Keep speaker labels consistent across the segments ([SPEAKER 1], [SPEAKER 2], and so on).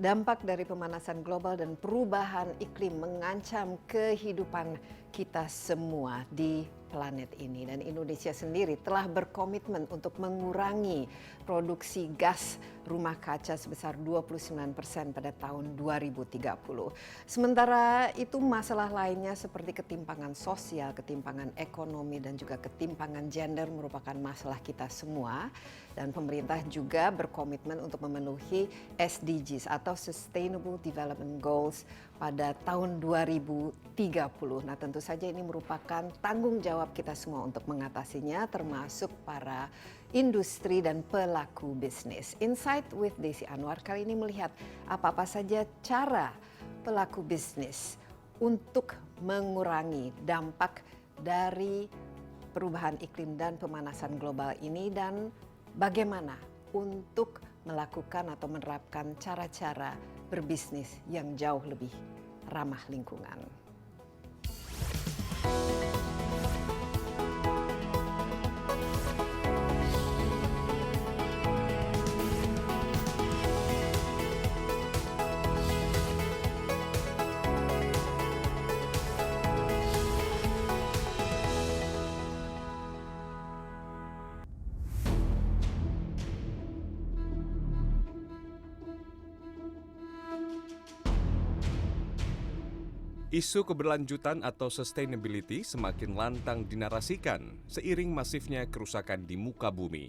[SPEAKER 1] Dampak dari pemanasan global dan perubahan iklim mengancam kehidupan kita semua di planet ini. Dan Indonesia sendiri telah berkomitmen untuk mengurangi produksi gas rumah kaca sebesar 29% pada tahun 2030. Sementara itu masalah lainnya seperti ketimpangan sosial, ketimpangan ekonomi, dan juga ketimpangan gender merupakan masalah kita semua. Dan pemerintah juga berkomitmen untuk memenuhi SDGs atau Sustainable Development Goals pada tahun 2030. Nah, tentu saja ini merupakan tanggung jawab kita semua untuk mengatasinya, termasuk para industri dan pelaku bisnis. Insight with Desi Anwar kali ini melihat apa-apa saja cara pelaku bisnis untuk mengurangi dampak dari perubahan iklim dan pemanasan global ini, dan bagaimana untuk melakukan atau menerapkan cara-cara berbisnis yang jauh lebih ramah lingkungan.
[SPEAKER 2] Isu keberlanjutan atau sustainability semakin lantang dinarasikan seiring masifnya kerusakan di muka bumi.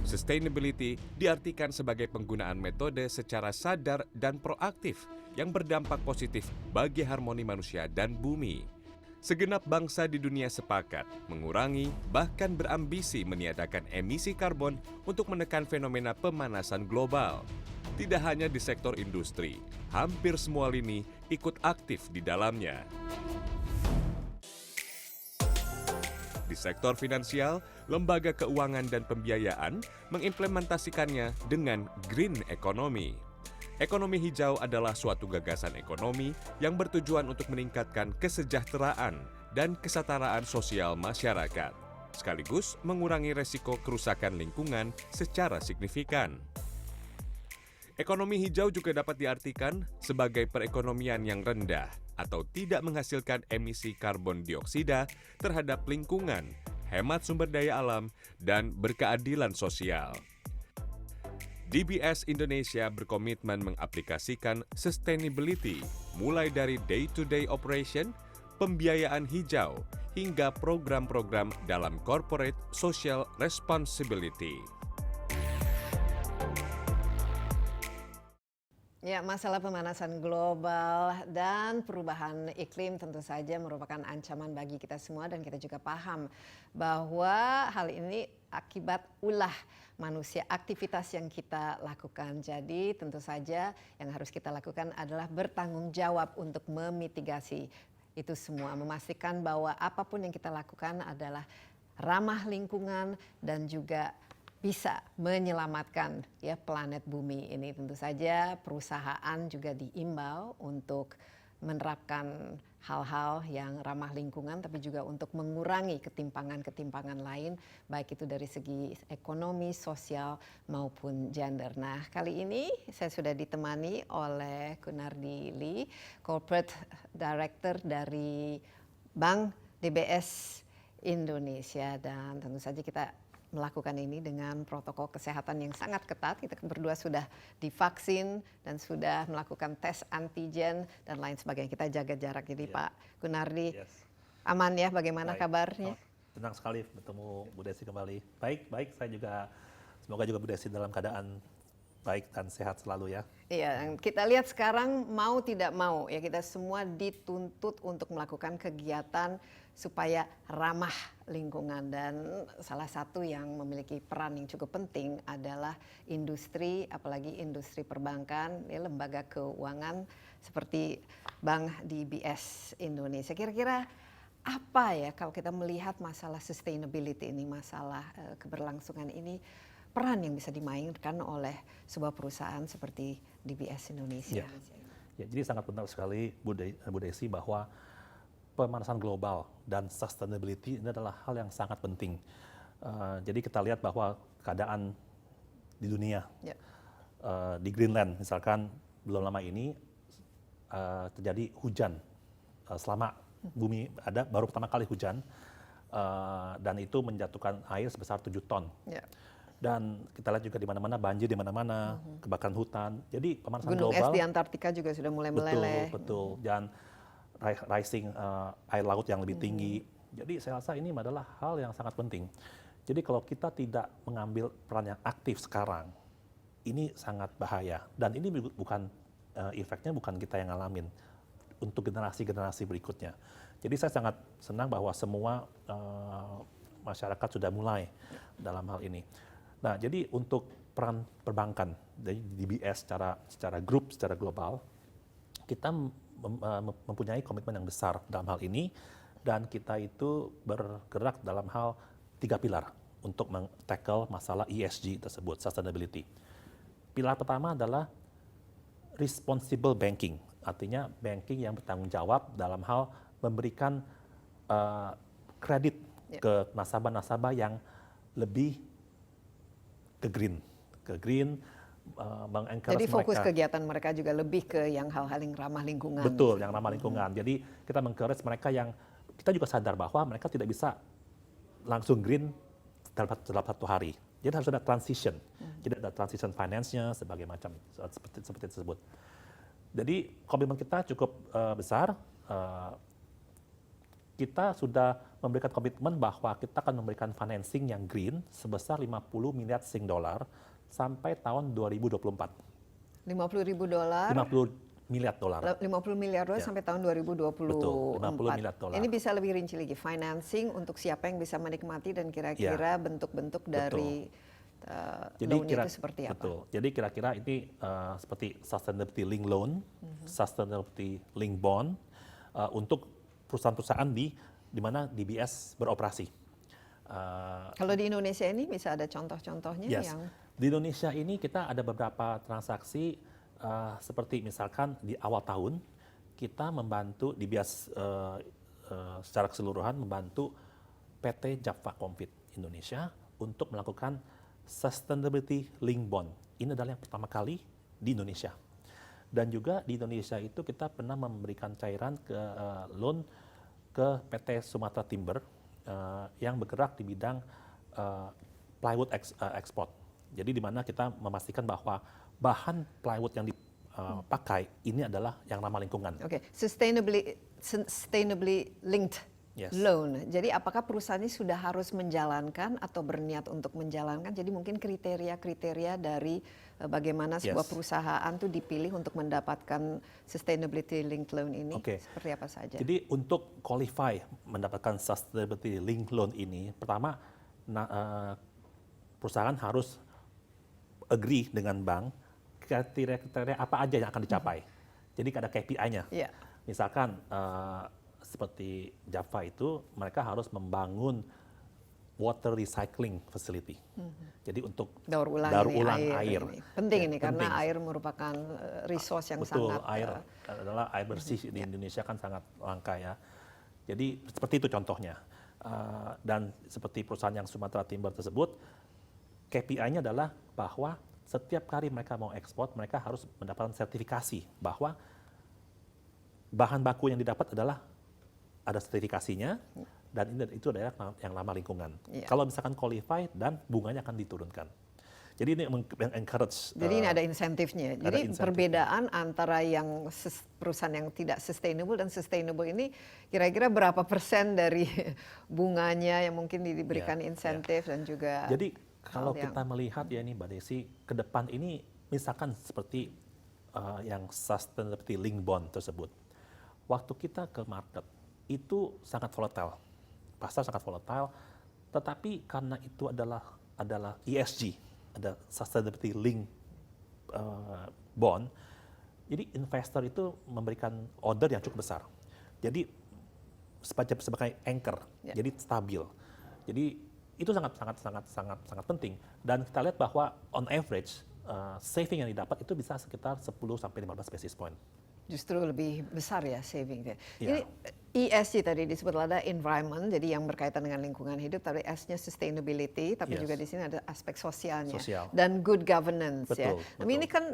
[SPEAKER 2] Sustainability diartikan sebagai penggunaan metode secara sadar dan proaktif yang berdampak positif bagi harmoni manusia dan bumi. Segenap bangsa di dunia sepakat mengurangi, bahkan berambisi meniadakan emisi karbon untuk menekan fenomena pemanasan global. Tidak hanya di sektor industri, hampir semua lini ikut aktif di dalamnya. Di sektor finansial, lembaga keuangan dan pembiayaan mengimplementasikannya dengan green economy. Ekonomi hijau adalah suatu gagasan ekonomi yang bertujuan untuk meningkatkan kesejahteraan dan kesetaraan sosial masyarakat, sekaligus mengurangi resiko kerusakan lingkungan secara signifikan. Ekonomi hijau juga dapat diartikan sebagai perekonomian yang rendah atau tidak menghasilkan emisi karbon dioksida terhadap lingkungan, hemat sumber daya alam, dan berkeadilan sosial. DBS Indonesia berkomitmen mengaplikasikan sustainability mulai dari day-to-day operation, pembiayaan hijau, hingga program-program dalam corporate social responsibility.
[SPEAKER 1] Ya, masalah pemanasan global dan perubahan iklim tentu saja merupakan ancaman bagi kita semua, dan kita juga paham bahwa hal ini akibat ulah manusia, aktivitas yang kita lakukan. Jadi tentu saja yang harus kita lakukan adalah bertanggung jawab untuk memitigasi itu semua, memastikan bahwa apapun yang kita lakukan adalah ramah lingkungan dan juga bisa menyelamatkan ya planet bumi ini. Tentu saja perusahaan juga diimbau untuk menerapkan hal-hal yang ramah lingkungan, tapi juga untuk mengurangi ketimpangan-ketimpangan lain, baik itu dari segi ekonomi, sosial, maupun gender. Nah, kali ini saya sudah ditemani oleh Gunardi Lee, Corporate Director dari Bank DBS Indonesia, dan tentu saja kita melakukan ini dengan protokol kesehatan yang sangat ketat. Kita berdua sudah divaksin dan sudah melakukan tes antigen dan lain sebagainya. Kita jaga jarak. Jadi Pak Gunardi, aman ya? Bagaimana kabarnya?
[SPEAKER 3] Senang sekali bertemu Bu Desi kembali. Baik, saya juga, semoga juga Bu Desi dalam keadaan baik dan sehat selalu ya.
[SPEAKER 1] Iya, kita lihat sekarang mau tidak mau ya, kita semua dituntut untuk melakukan kegiatan supaya ramah lingkungan, dan salah satu yang memiliki peran yang cukup penting adalah industri, apalagi industri perbankan, ya, lembaga keuangan seperti Bank DBS Indonesia. Kira-kira apa ya kalau kita melihat masalah sustainability ini, masalah keberlangsungan ini, peran yang bisa dimainkan oleh sebuah perusahaan seperti DBS Indonesia?
[SPEAKER 3] Ya, jadi sangat penting sekali Bu Desi bahwa pemanasan global dan sustainability ini adalah hal yang sangat penting. Jadi kita lihat bahwa keadaan di dunia di Greenland misalkan belum lama ini terjadi hujan selama bumi ada baru pertama kali hujan dan itu menjatuhkan air sebesar 7 ton.
[SPEAKER 1] Ya.
[SPEAKER 3] Dan kita lihat juga di mana-mana banjir di mana-mana, kebakaran hutan. Jadi pemanasan
[SPEAKER 1] Gunung
[SPEAKER 3] global
[SPEAKER 1] es di Antartika juga sudah mulai meleleh.
[SPEAKER 3] betul dan rising air laut yang lebih tinggi. Jadi saya rasa ini adalah hal yang sangat penting. Jadi kalau kita tidak mengambil peran yang aktif sekarang, ini sangat bahaya. Dan ini bukan efeknya bukan kita yang ngalamin untuk generasi-generasi berikutnya. Jadi saya sangat senang bahwa semua masyarakat sudah mulai dalam hal ini. Nah, jadi untuk peran perbankan dari DBS secara grup, secara global, kita mempunyai komitmen yang besar dalam hal ini dan kita itu bergerak dalam hal 3 pilar untuk men-tackle masalah ESG tersebut, sustainability. Pilar pertama adalah responsible banking, artinya banking yang bertanggung jawab dalam hal memberikan kredit ke nasabah-nasabah yang lebih ke green, mengencourage
[SPEAKER 1] Jadi fokus
[SPEAKER 3] mereka.
[SPEAKER 1] kegiatan mereka juga lebih ke yang hal-hal yang ramah lingkungan.
[SPEAKER 3] Betul, yang ramah lingkungan. Jadi kita mengencourage mereka yang, kita juga sadar bahwa mereka tidak bisa langsung green dalam 1 hari. Jadi harus ada transition. Jadi ada transition finance-nya, sebagai macam, seperti tersebut. Jadi komitmen kita cukup besar. Kita sudah memberikan komitmen bahwa kita akan memberikan financing yang green sebesar 50 miliar Sing dollar sampai tahun 2024.
[SPEAKER 1] 50 ribu dolar.
[SPEAKER 3] 50 miliar dolar.
[SPEAKER 1] 50 miliar dolar
[SPEAKER 3] Ya.
[SPEAKER 1] sampai tahun 2024.
[SPEAKER 3] Betul, 50 miliar dolar.
[SPEAKER 1] Ini bisa lebih rinci lagi, financing untuk siapa yang bisa menikmati dan kira-kira bentuk-bentuk dari loan-nya itu seperti apa?
[SPEAKER 3] Betul. Jadi kira-kira ini seperti sustainability link loan, sustainability link bond untuk perusahaan-perusahaan di mana DBS beroperasi.
[SPEAKER 1] Kalau di Indonesia ini bisa ada contoh-contohnya
[SPEAKER 3] Yes.
[SPEAKER 1] yang
[SPEAKER 3] Di Indonesia ini kita ada beberapa transaksi seperti misalkan di awal tahun kita membantu DBS secara keseluruhan membantu PT Java Compete Indonesia untuk melakukan sustainability link bond. Ini adalah yang pertama kali di Indonesia. Dan juga di Indonesia itu kita pernah memberikan cairan ke loan ke PT Sumatera Timber yang bergerak di bidang plywood export. Jadi di mana kita memastikan bahwa bahan plywood yang dipakai ini adalah yang ramah lingkungan.
[SPEAKER 1] Oke, sustainably linked
[SPEAKER 3] Yes.
[SPEAKER 1] loan. Jadi apakah perusahaan ini sudah harus menjalankan atau berniat untuk menjalankan? Jadi mungkin kriteria-kriteria dari bagaimana sebuah
[SPEAKER 3] Yes.
[SPEAKER 1] perusahaan tuh dipilih untuk mendapatkan sustainability linked loan ini
[SPEAKER 3] Oke.
[SPEAKER 1] seperti apa saja?
[SPEAKER 3] Jadi untuk qualify mendapatkan sustainability link loan ini, pertama perusahaan harus agree dengan bank kriteria-kriteria apa aja yang akan dicapai. Jadi ada KPI-nya.
[SPEAKER 1] Iya.
[SPEAKER 3] Misalkan seperti Java itu mereka harus membangun water recycling facility. Jadi untuk
[SPEAKER 1] daur ulang
[SPEAKER 3] air.
[SPEAKER 1] ini. Penting
[SPEAKER 3] Ya,
[SPEAKER 1] ini karena
[SPEAKER 3] penting.
[SPEAKER 1] air merupakan resource yang
[SPEAKER 3] Betul,
[SPEAKER 1] sangat
[SPEAKER 3] air adalah air bersih di Indonesia kan sangat langka ya. Jadi seperti itu contohnya. Dan seperti perusahaan yang Sumatera Timber tersebut, KPI-nya adalah bahwa setiap kali mereka mau ekspor, mereka harus mendapatkan sertifikasi bahwa bahan baku yang didapat adalah ada sertifikasinya dan itu adalah yang ramah lingkungan.
[SPEAKER 1] Iya.
[SPEAKER 3] Kalau misalkan qualified dan bunganya akan diturunkan. Jadi ini encourage.
[SPEAKER 1] Jadi ini ada insentifnya.
[SPEAKER 3] ada
[SPEAKER 1] Jadi
[SPEAKER 3] insentifnya.
[SPEAKER 1] perbedaan antara yang perusahaan yang tidak sustainable dan sustainable ini kira-kira berapa persen dari bunganya yang mungkin diberikan
[SPEAKER 3] Ya,
[SPEAKER 1] insentif dan juga
[SPEAKER 3] Jadi kalau
[SPEAKER 1] yang-
[SPEAKER 3] kita melihat ya nih Mbak Desi, ke depan ini misalkan seperti yang sustainability link bond tersebut. Waktu kita ke market itu sangat volatile. Pasar sangat volatile, tetapi karena itu adalah ESG, ada sustainability link bond. Jadi investor itu memberikan order yang cukup besar. Jadi sebagai anchor,
[SPEAKER 1] Ya.
[SPEAKER 3] jadi stabil. Jadi itu sangat penting. Dan kita lihat bahwa on average saving yang didapat itu bisa sekitar 10 sampai 15 basis point.
[SPEAKER 1] justru lebih besar ya savingnya.
[SPEAKER 3] Iya.
[SPEAKER 1] Ini ESG tadi disebut ada environment, jadi yang berkaitan dengan lingkungan hidup, tapi S-nya sustainability, tapi
[SPEAKER 3] Yes.
[SPEAKER 1] juga di sini ada aspek sosialnya
[SPEAKER 3] Sosial.
[SPEAKER 1] dan good governance ya.
[SPEAKER 3] Betul,
[SPEAKER 1] Tapi ini kan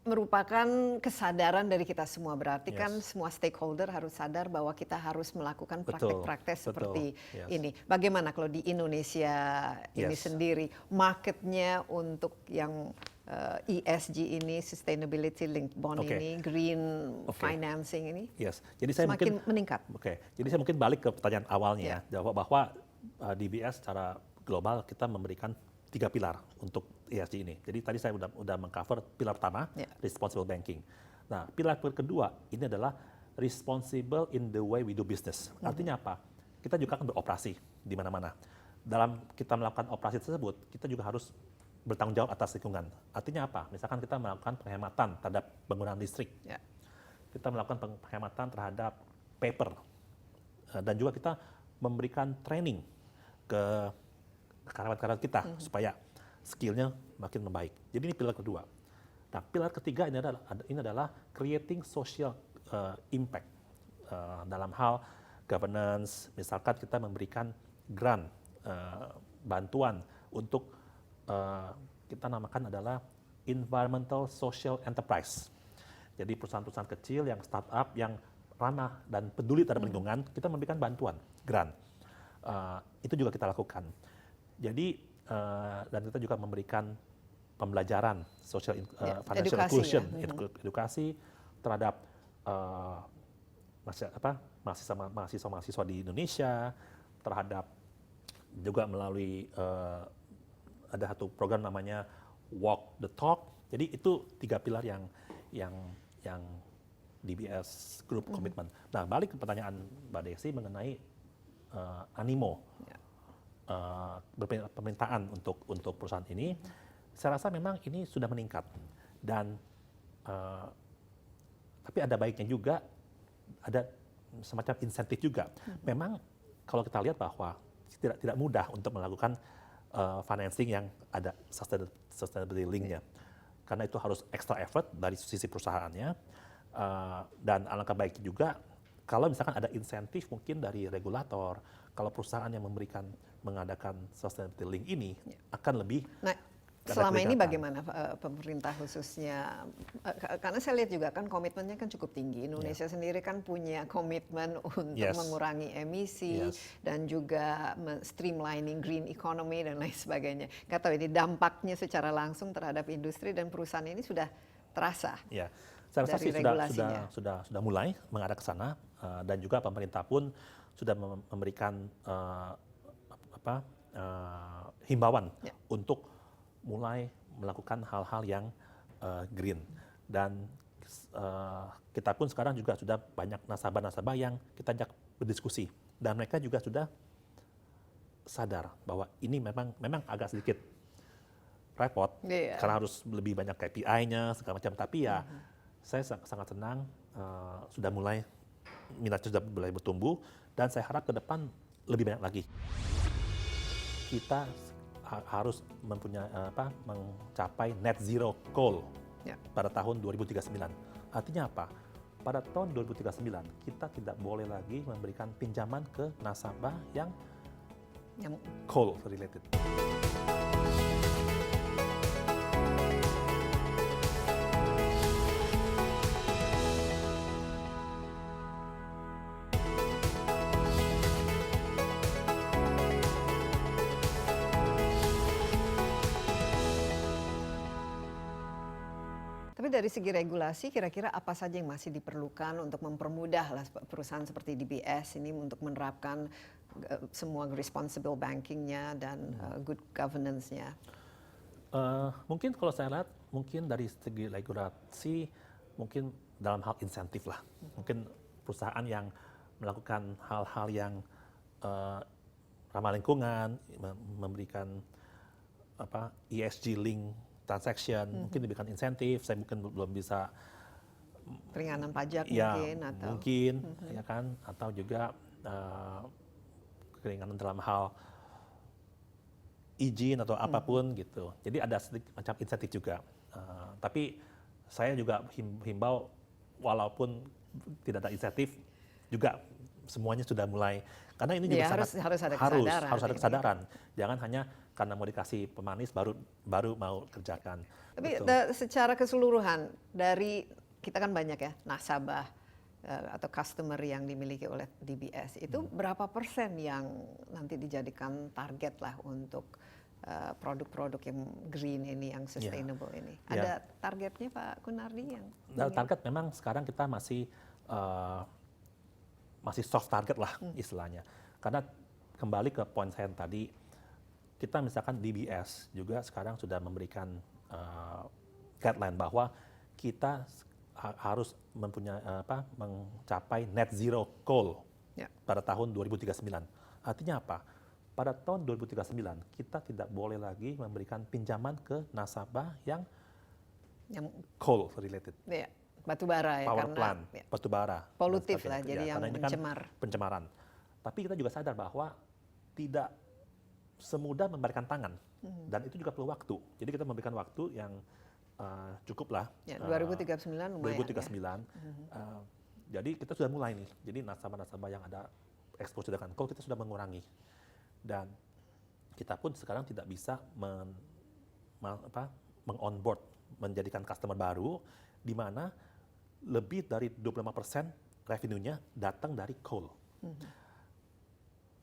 [SPEAKER 1] merupakan kesadaran dari kita semua, berarti
[SPEAKER 3] Yes.
[SPEAKER 1] kan semua stakeholder harus sadar bahwa kita harus melakukan
[SPEAKER 3] Betul,
[SPEAKER 1] praktek-praktek
[SPEAKER 3] betul.
[SPEAKER 1] seperti
[SPEAKER 3] Yes.
[SPEAKER 1] ini. Bagaimana kalau di Indonesia ini
[SPEAKER 3] Yes.
[SPEAKER 1] sendiri, marketnya untuk yang ESG ini, sustainability linked bond
[SPEAKER 3] Oke.
[SPEAKER 1] ini, green
[SPEAKER 3] Oke.
[SPEAKER 1] financing ini,
[SPEAKER 3] Yes. Jadi saya
[SPEAKER 1] semakin
[SPEAKER 3] mungkin
[SPEAKER 1] meningkat.
[SPEAKER 3] Oke, jadi saya mungkin balik ke pertanyaan awalnya ya, bahwa DBS secara global kita memberikan 3 pilar untuk ESG ini. Jadi tadi saya udah mengcover pilar pertama, responsible banking. Nah, pilar kedua ini adalah responsible in the way we do business. Artinya apa? Kita juga akan beroperasi di mana-mana. Dalam kita melakukan operasi tersebut, kita juga harus bertanggung jawab atas lingkungan. Artinya apa? Misalkan kita melakukan penghematan terhadap penggunaan listrik.
[SPEAKER 1] Ya.
[SPEAKER 3] Kita melakukan penghematan terhadap paper. Dan juga kita memberikan training ke karyawan-karyawan kita supaya skillnya makin membaik. Jadi ini pilar kedua. Nah, pilar ketiga ini adalah creating social impact dalam hal governance. Misalkan kita memberikan grant, bantuan untuk kita namakan adalah environmental social enterprise. Jadi perusahaan-perusahaan kecil yang startup yang ramah dan peduli terhadap lingkungan, kita memberikan bantuan, grant. Itu juga kita lakukan. Jadi dan kita juga memberikan pembelajaran financial
[SPEAKER 1] edukasi,
[SPEAKER 3] inclusion,
[SPEAKER 1] ya.
[SPEAKER 3] edukasi terhadap mahasiswa-mahasiswa di Indonesia, terhadap juga melalui ada satu program namanya Walk the Talk. Jadi itu 3 pilar yang DBS Group komitmen. Nah, balik ke pertanyaan Mbak Desi mengenai animo permintaan untuk perusahaan ini, saya rasa memang ini sudah meningkat dan tapi ada baiknya juga, ada semacam insentif juga. Memang kalau kita lihat bahwa tidak mudah untuk melakukan financing yang ada sustainability link-nya, karena itu harus extra effort dari sisi perusahaannya, dan alangkah baiknya juga kalau misalkan ada insentif mungkin dari regulator, kalau perusahaan yang mengadakan sustainability link ini akan lebih.
[SPEAKER 1] Nah, selama ini bagaimana pemerintah khususnya, karena saya lihat juga kan komitmennya kan cukup tinggi. Indonesia sendiri kan punya komitmen untuk mengurangi emisi dan juga streamlining green economy dan lain sebagainya. Nggak tahu ini dampaknya secara langsung terhadap industri dan perusahaan ini sudah terasa.
[SPEAKER 3] Ya, saya rasa sih sudah mulai mengarah ke sana, dan juga pemerintah pun sudah memberikan himbauan untuk mulai melakukan hal-hal yang green. Dan kita pun sekarang juga sudah banyak nasabah-nasabah yang kita ajak berdiskusi, dan mereka juga sudah sadar bahwa ini memang agak sedikit repot karena harus lebih banyak KPI-nya segala macam. Tapi ya saya sangat senang sudah mulai minatnya sudah mulai bertumbuh, dan saya harap ke depan lebih banyak lagi. Kita harus mencapai net zero coal pada tahun 2039. Artinya apa? Pada tahun 2039 kita tidak boleh lagi memberikan pinjaman ke nasabah yang coal related.
[SPEAKER 1] Tapi dari segi regulasi, kira-kira apa saja yang masih diperlukan untuk mempermudah lah perusahaan seperti DBS ini untuk menerapkan semua responsible banking-nya dan good governance-nya?
[SPEAKER 3] Mungkin kalau saya lihat, mungkin dari segi regulasi, mungkin dalam hal insentif lah. Mungkin perusahaan yang melakukan hal-hal yang ramah lingkungan, memberikan ESG link transaction, mungkin diberikan insentif. Saya mungkin belum bisa
[SPEAKER 1] keringanan pajak
[SPEAKER 3] mungkin ya kan, atau juga keringanan dalam hal izin atau apapun gitu. Jadi ada sedikit macam insentif juga. Tapi saya juga himbau, walaupun tidak ada insentif, juga semuanya sudah mulai, karena ini juga
[SPEAKER 1] Ya, harus ada kesadaran.
[SPEAKER 3] harus ada kesadaran. Jangan hanya karena mau dikasih pemanis baru mau kerjakan.
[SPEAKER 1] Tapi
[SPEAKER 3] Betul.
[SPEAKER 1] secara keseluruhan dari kita kan banyak ya nasabah atau customer yang dimiliki oleh DBS itu berapa persen yang nanti dijadikan target lah untuk produk-produk yang green ini, yang sustainable ini? Ada targetnya Pak Gunardi yang?
[SPEAKER 3] Nah, target memang sekarang kita masih soft target lah istilahnya. Karena kembali ke poin saya tadi, kita misalkan DBS juga sekarang sudah memberikan guideline bahwa kita harus mencapai net zero coal pada tahun 2039. Artinya apa? Pada tahun 2039 kita tidak boleh lagi memberikan pinjaman ke nasabah yang coal related.
[SPEAKER 1] Ya, batu bara ya,
[SPEAKER 3] Power
[SPEAKER 1] karena
[SPEAKER 3] plant, batu bara.
[SPEAKER 1] polutif lah, jadi yang
[SPEAKER 3] karena ini
[SPEAKER 1] mencemar.
[SPEAKER 3] kan pencemaran. Tapi kita juga sadar bahwa tidak semudah memberikan tangan, dan itu juga perlu waktu. Jadi kita memberikan waktu yang cukup lah.
[SPEAKER 1] Ya, 2039 lumayan
[SPEAKER 3] 2039. Jadi kita sudah mulai nih. Jadi nasabah-nasabah yang ada exposure dengan coal kita sudah mengurangi. Dan kita pun sekarang tidak bisa meng-onboard, menjadikan customer baru, di mana lebih dari 25% revenue-nya datang dari coal.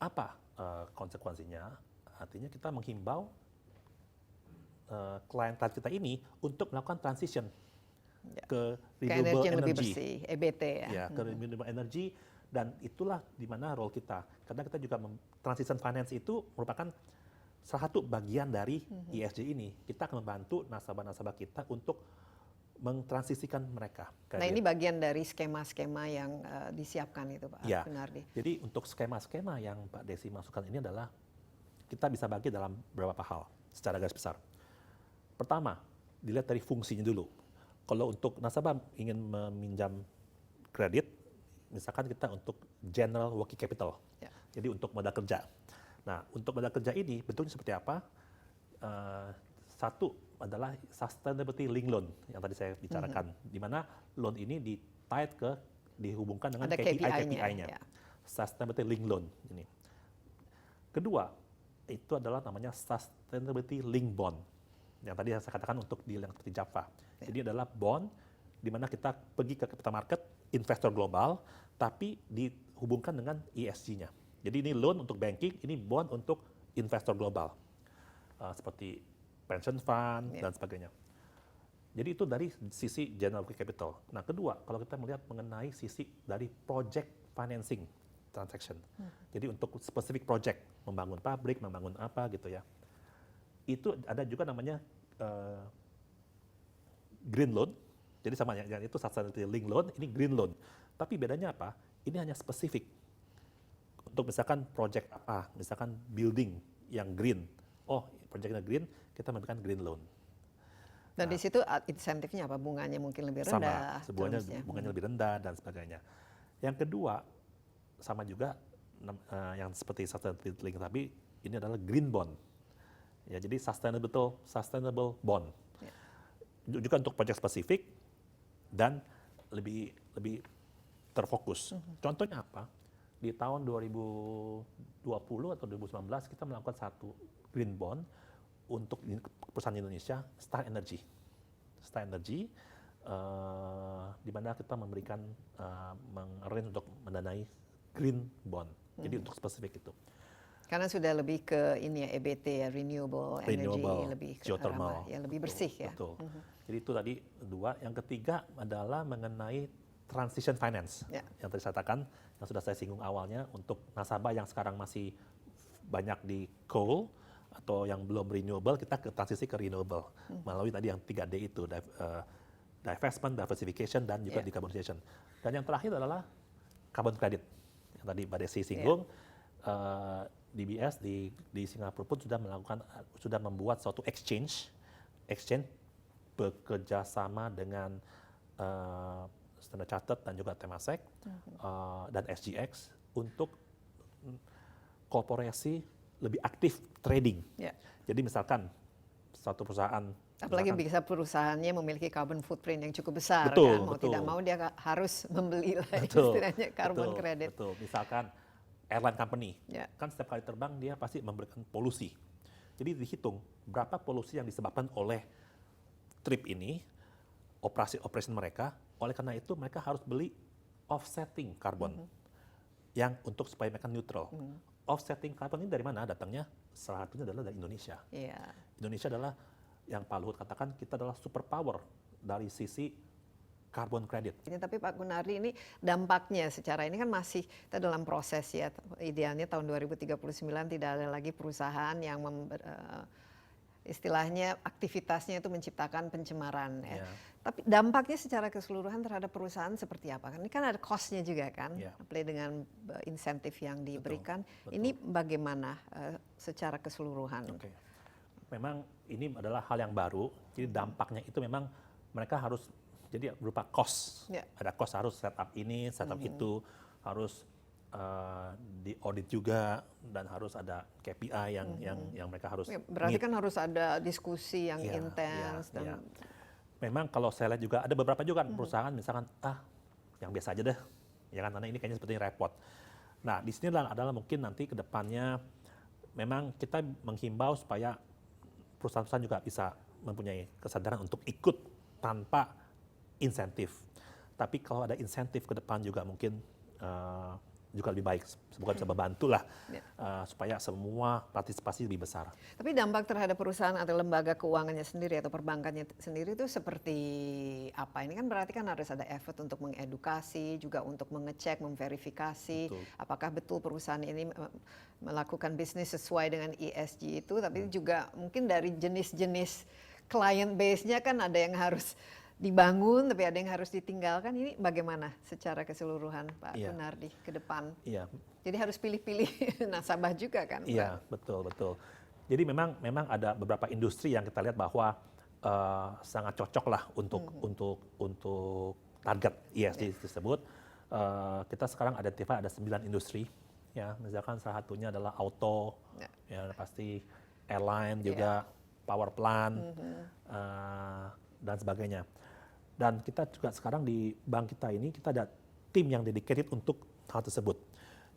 [SPEAKER 3] Apa konsekuensinya? Artinya kita menghimbau klien-klien kita ini untuk melakukan transition ke renewable
[SPEAKER 1] energi yang lebih
[SPEAKER 3] energy.
[SPEAKER 1] bersih, EBT ya.
[SPEAKER 3] Ya, ke renewable energy, dan itulah di mana role kita. Karena kita juga transition finance itu merupakan salah satu bagian dari ESG ini. Kita akan membantu nasabah-nasabah kita untuk mentransisikan mereka.
[SPEAKER 1] Nah, ini bagian dari skema-skema yang disiapkan itu Pak Gunardi.
[SPEAKER 3] Jadi untuk skema-skema yang Pak Desi masukkan ini adalah kita bisa bagi dalam beberapa hal secara garis besar. Pertama, dilihat dari fungsinya dulu. Kalau untuk nasabah ingin meminjam kredit, misalkan kita untuk general working capital, jadi untuk modal kerja. Nah, untuk modal kerja ini bentuknya seperti apa? Satu adalah sustainability link loan yang tadi saya bicarakan, di mana loan ini dihubungkan dengan KPI-nya. Sustainability link loan ini. Kedua, itu adalah namanya sustainability link bond. Yang tadi saya katakan untuk deal yang seperti Java. Jadi adalah bond di mana kita pergi ke capital market, investor global, tapi dihubungkan dengan ESG-nya. Jadi ini loan untuk banking, ini bond untuk investor global. Seperti pension fund dan sebagainya. Jadi itu dari sisi general working capital. Nah, kedua, kalau kita melihat mengenai sisi dari project financing transaction. Jadi untuk specific project, membangun pabrik, membangun apa gitu ya. Itu ada juga namanya green loan. Jadi sama ya, itu sustainability link loan, ini green loan. Tapi bedanya apa? Ini hanya spesifik. Untuk misalkan project apa, misalkan building yang green. Oh, projectnya green, kita memberikan green loan.
[SPEAKER 1] Dan di situ insentifnya apa? Bunganya mungkin lebih rendah.
[SPEAKER 3] Sama, semuanya bunganya lebih rendah dan sebagainya. Yang kedua, sama juga yang seperti sustainability link, tapi ini adalah green bond. Ya, jadi sustainable bond. Juga untuk project spesifik dan lebih terfokus. Contohnya apa? Di tahun 2020 atau 2019 kita melakukan satu green bond untuk perusahaan Indonesia, Star Energy. Star Energy, di mana kita memberikan mengarrange untuk mendanai green bond. Jadi untuk spesifik itu.
[SPEAKER 1] Karena sudah lebih ke ini ya, EBT ya, renewable energy, lebih ke
[SPEAKER 3] geothermal,
[SPEAKER 1] ya, lebih bersih ya.
[SPEAKER 3] Betul. Jadi itu tadi dua. Yang ketiga adalah mengenai transition finance. Yang tadi saya katakan, yang sudah saya singgung awalnya, untuk nasabah yang sekarang masih banyak di coal atau yang belum renewable, kita ke transisi ke renewable melalui tadi yang 3D itu, divestment, diversification, dan juga decarbonization. Dan yang terakhir adalah carbon credit yang tadi Mbak Desi singgung. DBS di Singapura pun sudah membuat suatu exchange bekerjasama dengan Standard Chartered dan juga Temasek dan SGX untuk korporasi lebih aktif trading. Jadi misalkan satu perusahaan
[SPEAKER 1] Apalagi bisa perusahaannya memiliki carbon footprint yang cukup besar
[SPEAKER 3] Betul,
[SPEAKER 1] kan, mau
[SPEAKER 3] betul.
[SPEAKER 1] tidak mau dia harus membeli lah
[SPEAKER 3] Betul,
[SPEAKER 1] istilahnya carbon
[SPEAKER 3] betul,
[SPEAKER 1] credit.
[SPEAKER 3] betul. Misalkan airline company,
[SPEAKER 1] Ya.
[SPEAKER 3] kan setiap kali terbang dia pasti memberikan polusi. Jadi dihitung berapa polusi yang disebabkan oleh trip ini, operasi mereka. Oleh karena itu mereka harus beli offsetting karbon yang untuk supaya mereka neutral. Offsetting karbon ini dari mana datangnya? Salah satunya adalah dari Indonesia.
[SPEAKER 1] Iya.
[SPEAKER 3] Indonesia adalah yang Pak Luhut katakan kita adalah superpower dari sisi carbon credit.
[SPEAKER 1] Ini tapi Pak Gunardi, ini dampaknya secara ini kan masih kita dalam proses ya. Idealnya tahun 2039 tidak ada lagi perusahaan yang istilahnya aktivitasnya itu menciptakan pencemaran ya.
[SPEAKER 3] Ya.
[SPEAKER 1] Tapi dampaknya secara keseluruhan terhadap perusahaan seperti apa? Kan ini kan ada cost-nya juga kan,
[SPEAKER 3] Ya.
[SPEAKER 1] apalagi dengan insentif yang diberikan.
[SPEAKER 3] betul.
[SPEAKER 1] Ini bagaimana secara keseluruhan?
[SPEAKER 3] Oke. Memang ini adalah hal yang baru. Jadi dampaknya itu memang mereka harus jadi berupa cost.
[SPEAKER 1] Ya.
[SPEAKER 3] Ada cost harus setup ini, setup itu, harus di audit juga dan harus ada KPI yang mereka harus
[SPEAKER 1] Ya, berarti
[SPEAKER 3] meet.
[SPEAKER 1] kan harus ada diskusi yang
[SPEAKER 3] Iya,
[SPEAKER 1] intens
[SPEAKER 3] iya, iya.
[SPEAKER 1] dan
[SPEAKER 3] Memang kalau saya lihat juga ada beberapa juga perusahaan misalkan yang biasa aja deh, ya kan, karena ini kayaknya seperti repot. Nah di sini adalah mungkin nanti ke depannya memang kita menghimbau supaya perusahaan-perusahaan juga bisa mempunyai kesadaran untuk ikut tanpa insentif. Tapi kalau ada insentif ke depan juga mungkin juga lebih baik, semoga bisa membantu lah supaya semua partisipasi lebih besar.
[SPEAKER 1] Tapi dampak terhadap perusahaan atau lembaga keuangannya sendiri atau perbankannya sendiri itu seperti apa? Ini kan berarti kan harus ada effort untuk mengedukasi, juga untuk mengecek, memverifikasi
[SPEAKER 3] Betul.
[SPEAKER 1] apakah betul perusahaan ini melakukan bisnis sesuai dengan ESG itu, tapi juga mungkin dari jenis-jenis client base-nya kan ada yang harus dibangun, tapi ada yang harus ditinggalkan. Ini bagaimana secara keseluruhan Pak
[SPEAKER 3] Iya.
[SPEAKER 1] Gunardi ke depan?
[SPEAKER 3] Iya,
[SPEAKER 1] Jadi harus pilih-pilih nasabah juga kan?
[SPEAKER 3] iya, betul, betul. Jadi memang ada beberapa industri yang kita lihat bahwa sangat cocok lah untuk target ESG tersebut. Kita sekarang identify ada 9 industri, ya. Misalkan salah satunya adalah auto, ya pasti airline juga, power plant, dan sebagainya. Dan kita juga sekarang di bank kita ini kita ada tim yang dedicated untuk hal tersebut.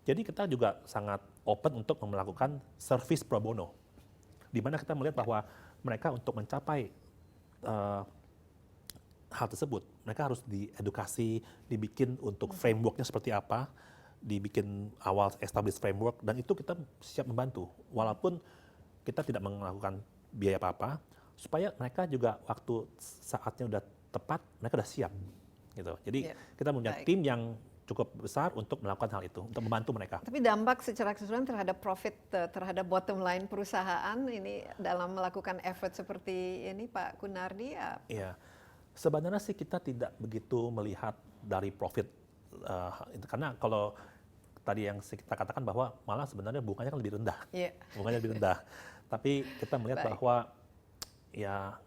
[SPEAKER 3] Jadi kita juga sangat open untuk melakukan service pro bono, di mana kita melihat bahwa mereka untuk mencapai hal tersebut, mereka harus diedukasi, dibikin untuk frameworknya seperti apa, dibikin awal establish framework, dan itu kita siap membantu, walaupun kita tidak melakukan biaya apa-apa, supaya mereka juga waktu saatnya udah tepat, mereka udah siap, gitu. Jadi kita punya tim yang cukup besar untuk melakukan hal itu, untuk membantu mereka.
[SPEAKER 1] Tapi dampak secara keseluruhan terhadap profit, terhadap bottom line perusahaan ini dalam melakukan effort seperti ini, Pak Gunardi?
[SPEAKER 3] Iya, sebenarnya sih kita tidak begitu melihat dari profit, karena kalau tadi yang kita katakan bahwa malah sebenarnya bunganya kan lebih rendah, bunganya lebih rendah. Tapi kita melihat bahwa ya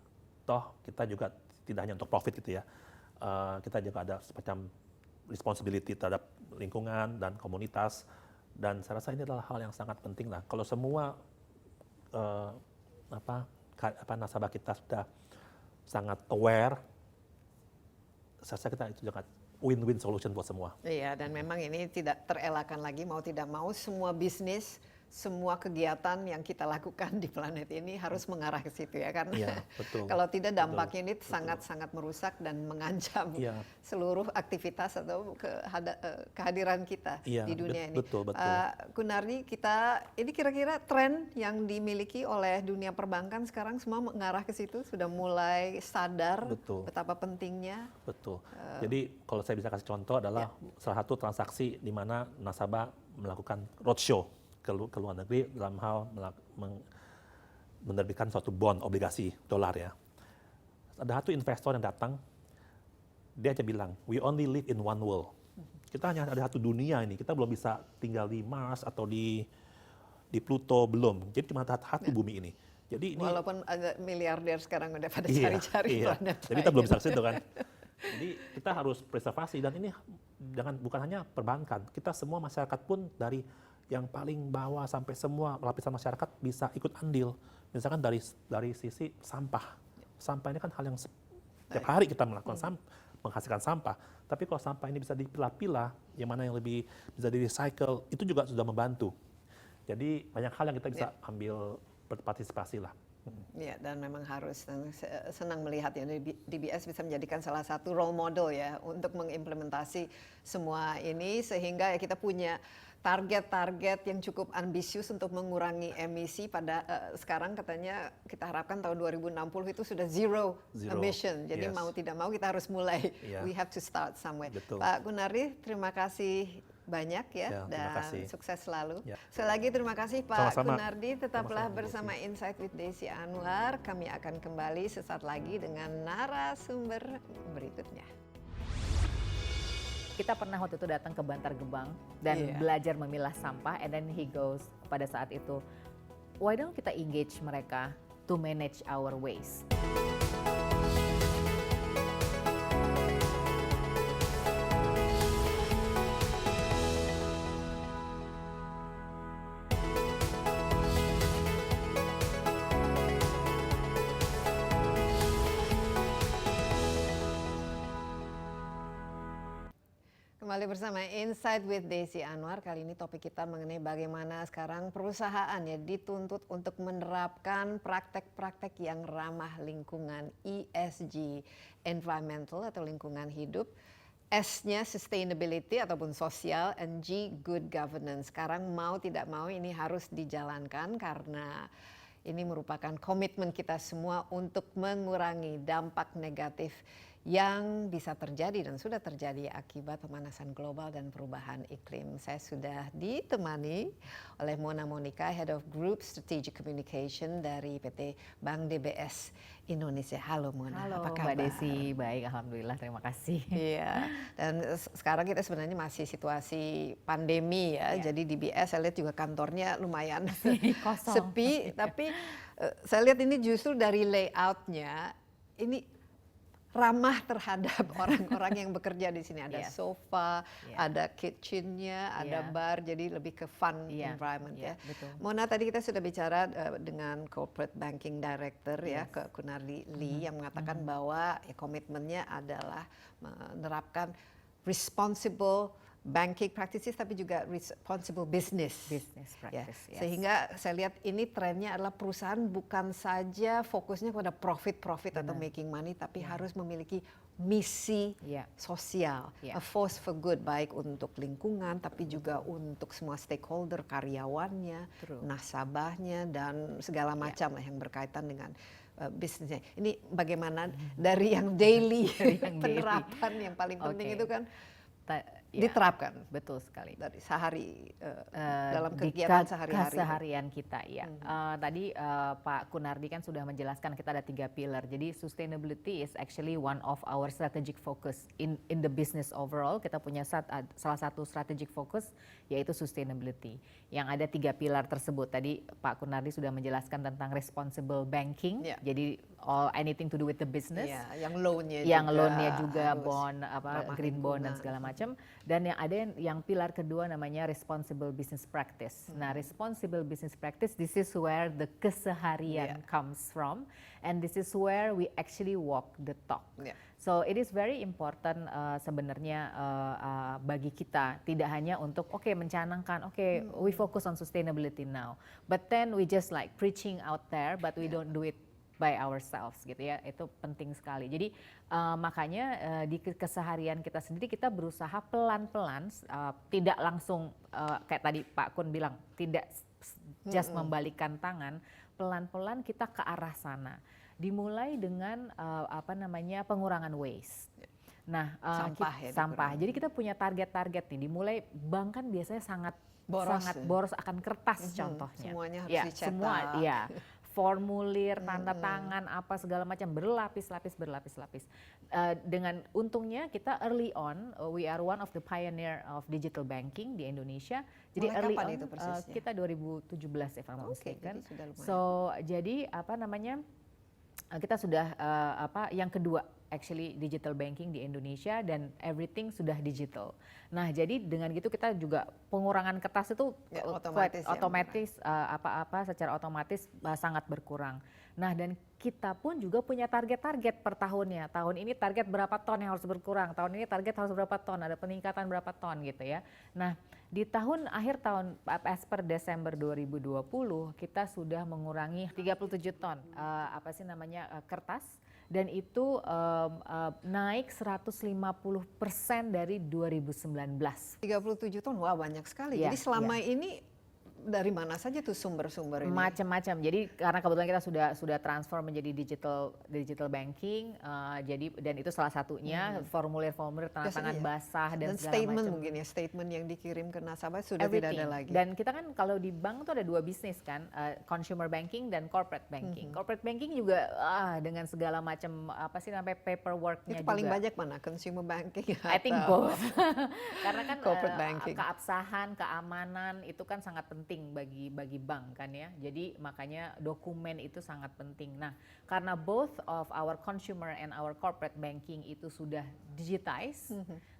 [SPEAKER 3] toh kita juga tidak hanya untuk profit gitu ya, kita juga ada semacam responsibility terhadap lingkungan dan komunitas, dan saya rasa ini adalah hal yang sangat penting lah. Kalau semua nasabah kita sudah sangat aware, saya rasa kita itu juga win-win solution buat semua.
[SPEAKER 1] Iya, dan memang ini tidak terelakkan lagi, mau tidak mau semua bisnis, semua kegiatan yang kita lakukan di planet ini harus mengarah ke situ ya, karena kalau tidak dampaknya ini sangat-sangat merusak dan mengancam seluruh aktivitas atau kehadiran kita di dunia ini. Gunardi, ini kira-kira tren yang dimiliki oleh dunia perbankan sekarang semua mengarah ke situ, sudah mulai sadar betapa pentingnya.
[SPEAKER 3] Betul. Jadi kalau saya bisa kasih contoh adalah salah satu transaksi di mana nasabah melakukan roadshow ke luar negeri dalam hal menerbitkan suatu bond, obligasi dolar ya. Ada satu investor yang datang, dia aja bilang, we only live in one world. Kita hanya ada satu dunia ini, kita belum bisa tinggal di Mars atau di Pluto, belum. Jadi cuma satu bumi ini. Jadi ini,
[SPEAKER 1] walaupun ada miliarder sekarang udah pada cari-cari planet
[SPEAKER 3] jadi kita belum bisa ke situ kan. Jadi kita harus preservasi, dan ini bukan hanya perbankan, kita semua masyarakat pun dari yang paling bawah sampai semua lapisan masyarakat bisa ikut andil. Misalkan dari sisi sampah. sampah ini kan hal yang setiap hari kita melakukan menghasilkan sampah. Tapi kalau sampah ini bisa dipilah-pilah, yang mana yang lebih bisa di-recycle, itu juga sudah membantu. Jadi banyak hal yang kita bisa ambil berpartisipasi lah.
[SPEAKER 1] Ya, dan memang harus, dan senang melihat ya DBS bisa menjadikan salah satu role model ya untuk mengimplementasi semua ini, sehingga ya kita punya target-target yang cukup ambisius untuk mengurangi emisi. Pada sekarang katanya kita harapkan tahun 2060 itu sudah zero emission. Jadi mau tidak mau kita harus mulai. We have to start somewhere.
[SPEAKER 3] Betul.
[SPEAKER 1] Pak Gunardi, terima kasih banyak ya, dan sukses selalu. Sekali lagi terima kasih Pak Gunardi. Tetaplah bersama Insight with Desi Anwar. Kami akan kembali sesaat lagi dengan narasumber berikutnya.
[SPEAKER 4] Kita pernah waktu itu datang ke Bantar Gebang dan belajar memilah sampah, and then he goes pada saat itu, why don't kita engage mereka to manage our waste.
[SPEAKER 1] Kembali bersama Insight with Desi Anwar. Kali ini topik kita mengenai bagaimana sekarang perusahaan ya dituntut untuk menerapkan praktek-praktek yang ramah lingkungan, ESG, environmental atau lingkungan hidup. S-nya sustainability ataupun sosial, and G good governance. Sekarang mau tidak mau ini harus dijalankan karena ini merupakan komitmen kita semua untuk mengurangi dampak negatif yang bisa terjadi dan sudah terjadi akibat pemanasan global dan perubahan iklim. Saya sudah ditemani oleh Mona Monica, Head of Group Strategic Communication dari PT Bank DBS Indonesia. Halo Mona,
[SPEAKER 4] halo,
[SPEAKER 1] apa kabar?
[SPEAKER 4] Mbak Desi, baik, alhamdulillah, terima kasih.
[SPEAKER 1] Iya, dan sekarang kita sebenarnya masih situasi pandemi ya, jadi DBS saya lihat juga kantornya lumayan
[SPEAKER 4] kosong,
[SPEAKER 1] sepi, tapi saya lihat ini justru dari layoutnya ini ramah terhadap orang-orang yang bekerja di sini. Ada sofa, ada kitchennya, ada bar, jadi lebih ke fun environment ya.
[SPEAKER 4] Betul.
[SPEAKER 1] Mona, tadi kita sudah bicara dengan Corporate Banking Director ya, ke Gunardi Lee yang mengatakan bahwa komitmennya adalah menerapkan responsible banking practices tapi juga responsible business
[SPEAKER 4] practice.
[SPEAKER 1] Ya. Sehingga saya lihat ini trennya adalah perusahaan bukan saja fokusnya pada profit atau making money, tapi harus memiliki misi sosial, a force for good, baik untuk lingkungan tapi juga untuk semua stakeholder, karyawannya, nasabahnya dan segala macam lah yang berkaitan dengan bisnisnya. Ini bagaimana dari yang daily penerapan yang paling penting itu kan diterapkan,
[SPEAKER 4] betul sekali,
[SPEAKER 1] dari sehari dalam kegiatan sehari-hari
[SPEAKER 4] keseharian kita ya. Tadi Pak Gunardi kan sudah menjelaskan kita ada 3 pilar. Jadi sustainability is actually one of our strategic focus in the business overall. Kita punya salah satu strategic focus yaitu sustainability. Yang ada 3 pilar tersebut. Tadi Pak Gunardi sudah menjelaskan tentang responsible banking. Jadi anything to do with the business.
[SPEAKER 1] Yang loan-nya
[SPEAKER 4] juga bond, green bond dan segala macam. Dan yang ada yang pilar kedua namanya responsible business practice. Nah, responsible business practice, this is where the keseharian comes from, and this is where we actually walk the talk. So it is very important sebenarnya bagi kita, tidak hanya untuk mencanangkan we focus on sustainability now, but then we just like preaching out there, but we don't do it by ourselves gitu ya. Itu penting sekali. Jadi makanya di keseharian kita sendiri kita berusaha pelan-pelan, tidak langsung kayak tadi Pak Kun bilang, tidak just membalikkan tangan, pelan-pelan kita ke arah sana. Dimulai dengan pengurangan waste. Nah, sampah. Jadi kita punya target-target nih. Dimulai bank kan biasanya sangat boros akan kertas contohnya.
[SPEAKER 1] Semuanya harus dicetak.
[SPEAKER 4] Semua formulir, tanda tangan, apa segala macam, berlapis-lapis. Dengan untungnya kita early on, we are one of the pioneer of digital banking di Indonesia. Jadi
[SPEAKER 1] mulai
[SPEAKER 4] early
[SPEAKER 1] kapan
[SPEAKER 4] on
[SPEAKER 1] itu persisnya?
[SPEAKER 4] kita 2017 if I'm not mistaken.
[SPEAKER 1] Jadi
[SPEAKER 4] So jadi kita sudah yang kedua actually digital banking di Indonesia dan everything sudah digital. Nah, jadi dengan gitu kita juga pengurangan kertas itu
[SPEAKER 1] Ya,
[SPEAKER 4] otomatis apa-apa secara otomatis sangat berkurang. Nah, dan kita pun juga punya target-target per tahunnya. Tahun ini target berapa ton yang harus berkurang, tahun ini target harus berapa ton, ada peningkatan berapa ton gitu ya. Nah, di akhir tahun as per Desember 2020 kita sudah mengurangi 37 ton kertas dan itu naik 150% dari 2019.
[SPEAKER 1] 37 ton, wah banyak sekali.
[SPEAKER 4] Ya,
[SPEAKER 1] Jadi selama ini dari mana saja tuh sumber-sumber ini?
[SPEAKER 4] Macam-macam. Jadi karena kebetulan kita sudah transform menjadi digital banking, jadi dan itu salah satunya formulir-formulir tanda tangan basah dan segala
[SPEAKER 1] statement
[SPEAKER 4] macam.
[SPEAKER 1] mungkin ya, statement yang dikirim ke nasabah sudah tidak ada lagi.
[SPEAKER 4] Dan kita kan kalau di bank tuh ada dua bisnis kan, consumer banking dan corporate banking. Corporate banking juga dengan segala macam paperworknya
[SPEAKER 1] itu
[SPEAKER 4] juga.
[SPEAKER 1] paling banyak mana, consumer banking?
[SPEAKER 4] I think both. Karena kan
[SPEAKER 1] corporate banking,
[SPEAKER 4] keabsahan, keamanan itu kan sangat penting bagi bank kan ya. Jadi makanya dokumen itu sangat penting. Nah, karena both of our consumer and our corporate banking itu sudah digitized,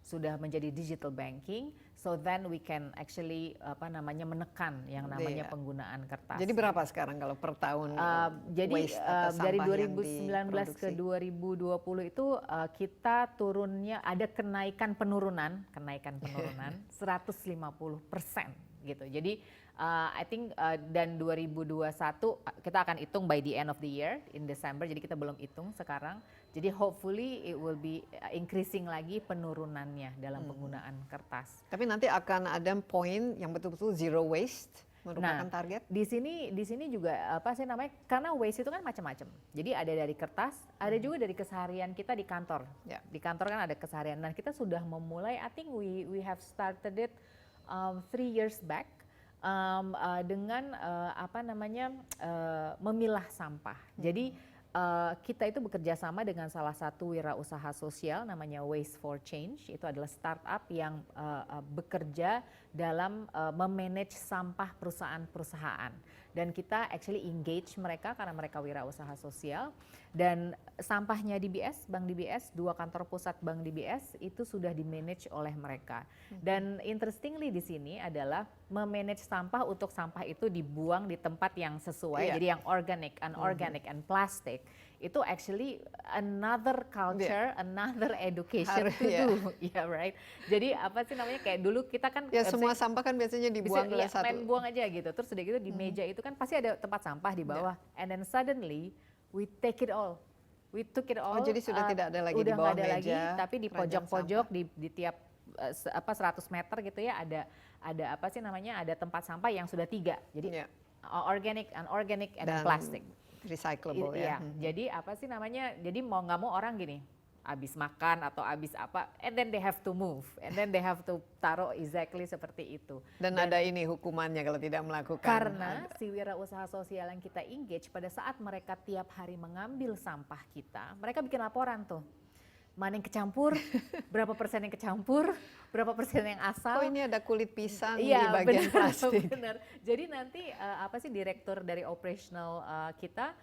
[SPEAKER 4] sudah menjadi digital banking, so then we can actually menekan yang namanya penggunaan kertas.
[SPEAKER 1] Jadi berapa sekarang kalau per tahun
[SPEAKER 4] jadi dari 2019 ke 2020 itu kita turunnya ada kenaikan penurunan 150% gitu. Jadi I think dan 2021 kita akan hitung by the end of the year in December. Jadi kita belum hitung sekarang. Jadi hopefully it will be increasing lagi penurunannya dalam penggunaan kertas.
[SPEAKER 1] Tapi nanti akan ada poin yang betul-betul zero waste merupakan target.
[SPEAKER 4] Di sini juga karena waste itu kan macam-macam. Jadi ada dari kertas, ada juga dari keseharian kita di kantor.
[SPEAKER 1] Ya.
[SPEAKER 4] Di kantor kan ada keseharian. Dan kita sudah memulai, I think we have started it 3 years back. Dengan memilah sampah. Jadi kita itu bekerja sama dengan salah satu wirausaha sosial namanya Waste for Change. Itu adalah startup yang bekerja dalam memanage sampah perusahaan-perusahaan. Dan kita actually engage mereka karena mereka wirausaha sosial. Dan sampahnya DBS, Bank DBS, 2 kantor pusat Bank DBS itu sudah di-manage oleh mereka. Dan interestingly di sini adalah memanage sampah untuk sampah itu dibuang di tempat yang sesuai. Jadi yang organic, unorganic, and plastic. Itu actually another culture, another education to do. Yeah, right. Jadi kayak dulu kita kan
[SPEAKER 1] semua sampah kan biasanya dibuang dalam satu.
[SPEAKER 4] Main buang aja gitu. Terus udah gitu di meja itu kan pasti ada tempat sampah di bawah. And then suddenly we take it all. We took it all.
[SPEAKER 1] Jadi sudah tidak ada lagi di bawah meja.
[SPEAKER 4] Lagi, tapi di pojok-pojok di tiap 100 meter gitu ya ada tempat sampah yang sudah 3. Jadi organic, unorganic, and plastic.
[SPEAKER 1] Recyclable ya.
[SPEAKER 4] Jadi jadi mau nggak mau orang gini, habis makan atau habis apa, and then they have to move, and then they have to taruh exactly seperti itu.
[SPEAKER 1] Dan ada ini hukumannya kalau tidak melakukan.
[SPEAKER 4] Karena si wirausaha sosial yang kita engage pada saat mereka tiap hari mengambil sampah kita, mereka bikin laporan tuh. Mana yang kecampur, berapa persen yang kecampur, berapa persen yang asal.
[SPEAKER 1] Oh ini ada kulit pisang di bagian plastik.
[SPEAKER 4] Benar. Jadi nanti direktur dari operational kita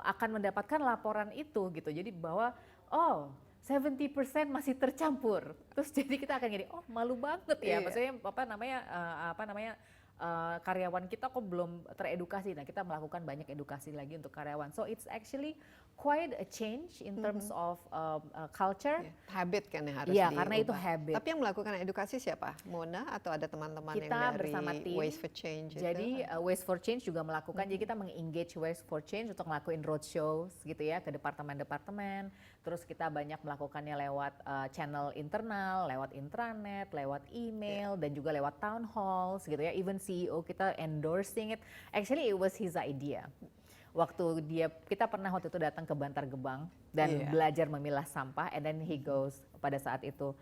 [SPEAKER 4] akan mendapatkan laporan itu gitu. Jadi bahwa 70% masih tercampur. Terus jadi kita akan gini, malu banget ya. Maksudnya karyawan kita kok belum teredukasi. Nah, kita melakukan banyak edukasi lagi untuk karyawan. So it's actually quite a change in terms of culture.
[SPEAKER 1] Habit kan yang harus
[SPEAKER 4] diubah. Karena itu habit.
[SPEAKER 1] Tapi yang melakukan edukasi siapa? Mona atau ada teman-teman yang dari
[SPEAKER 4] bersama tim,
[SPEAKER 1] Waste for Change?
[SPEAKER 4] Jadi Waste for Change juga melakukan. Jadi kita meng-engage Waste for Change untuk ngelakuin roadshows gitu ya ke departemen-departemen. Terus kita banyak melakukannya lewat channel internal, lewat intranet, lewat email, dan juga lewat town halls gitu ya. Even CEO kita endorsing it. Actually it was his idea. Kita pernah waktu itu datang ke Bantar Gebang dan belajar memilah sampah, and then he goes pada saat itu,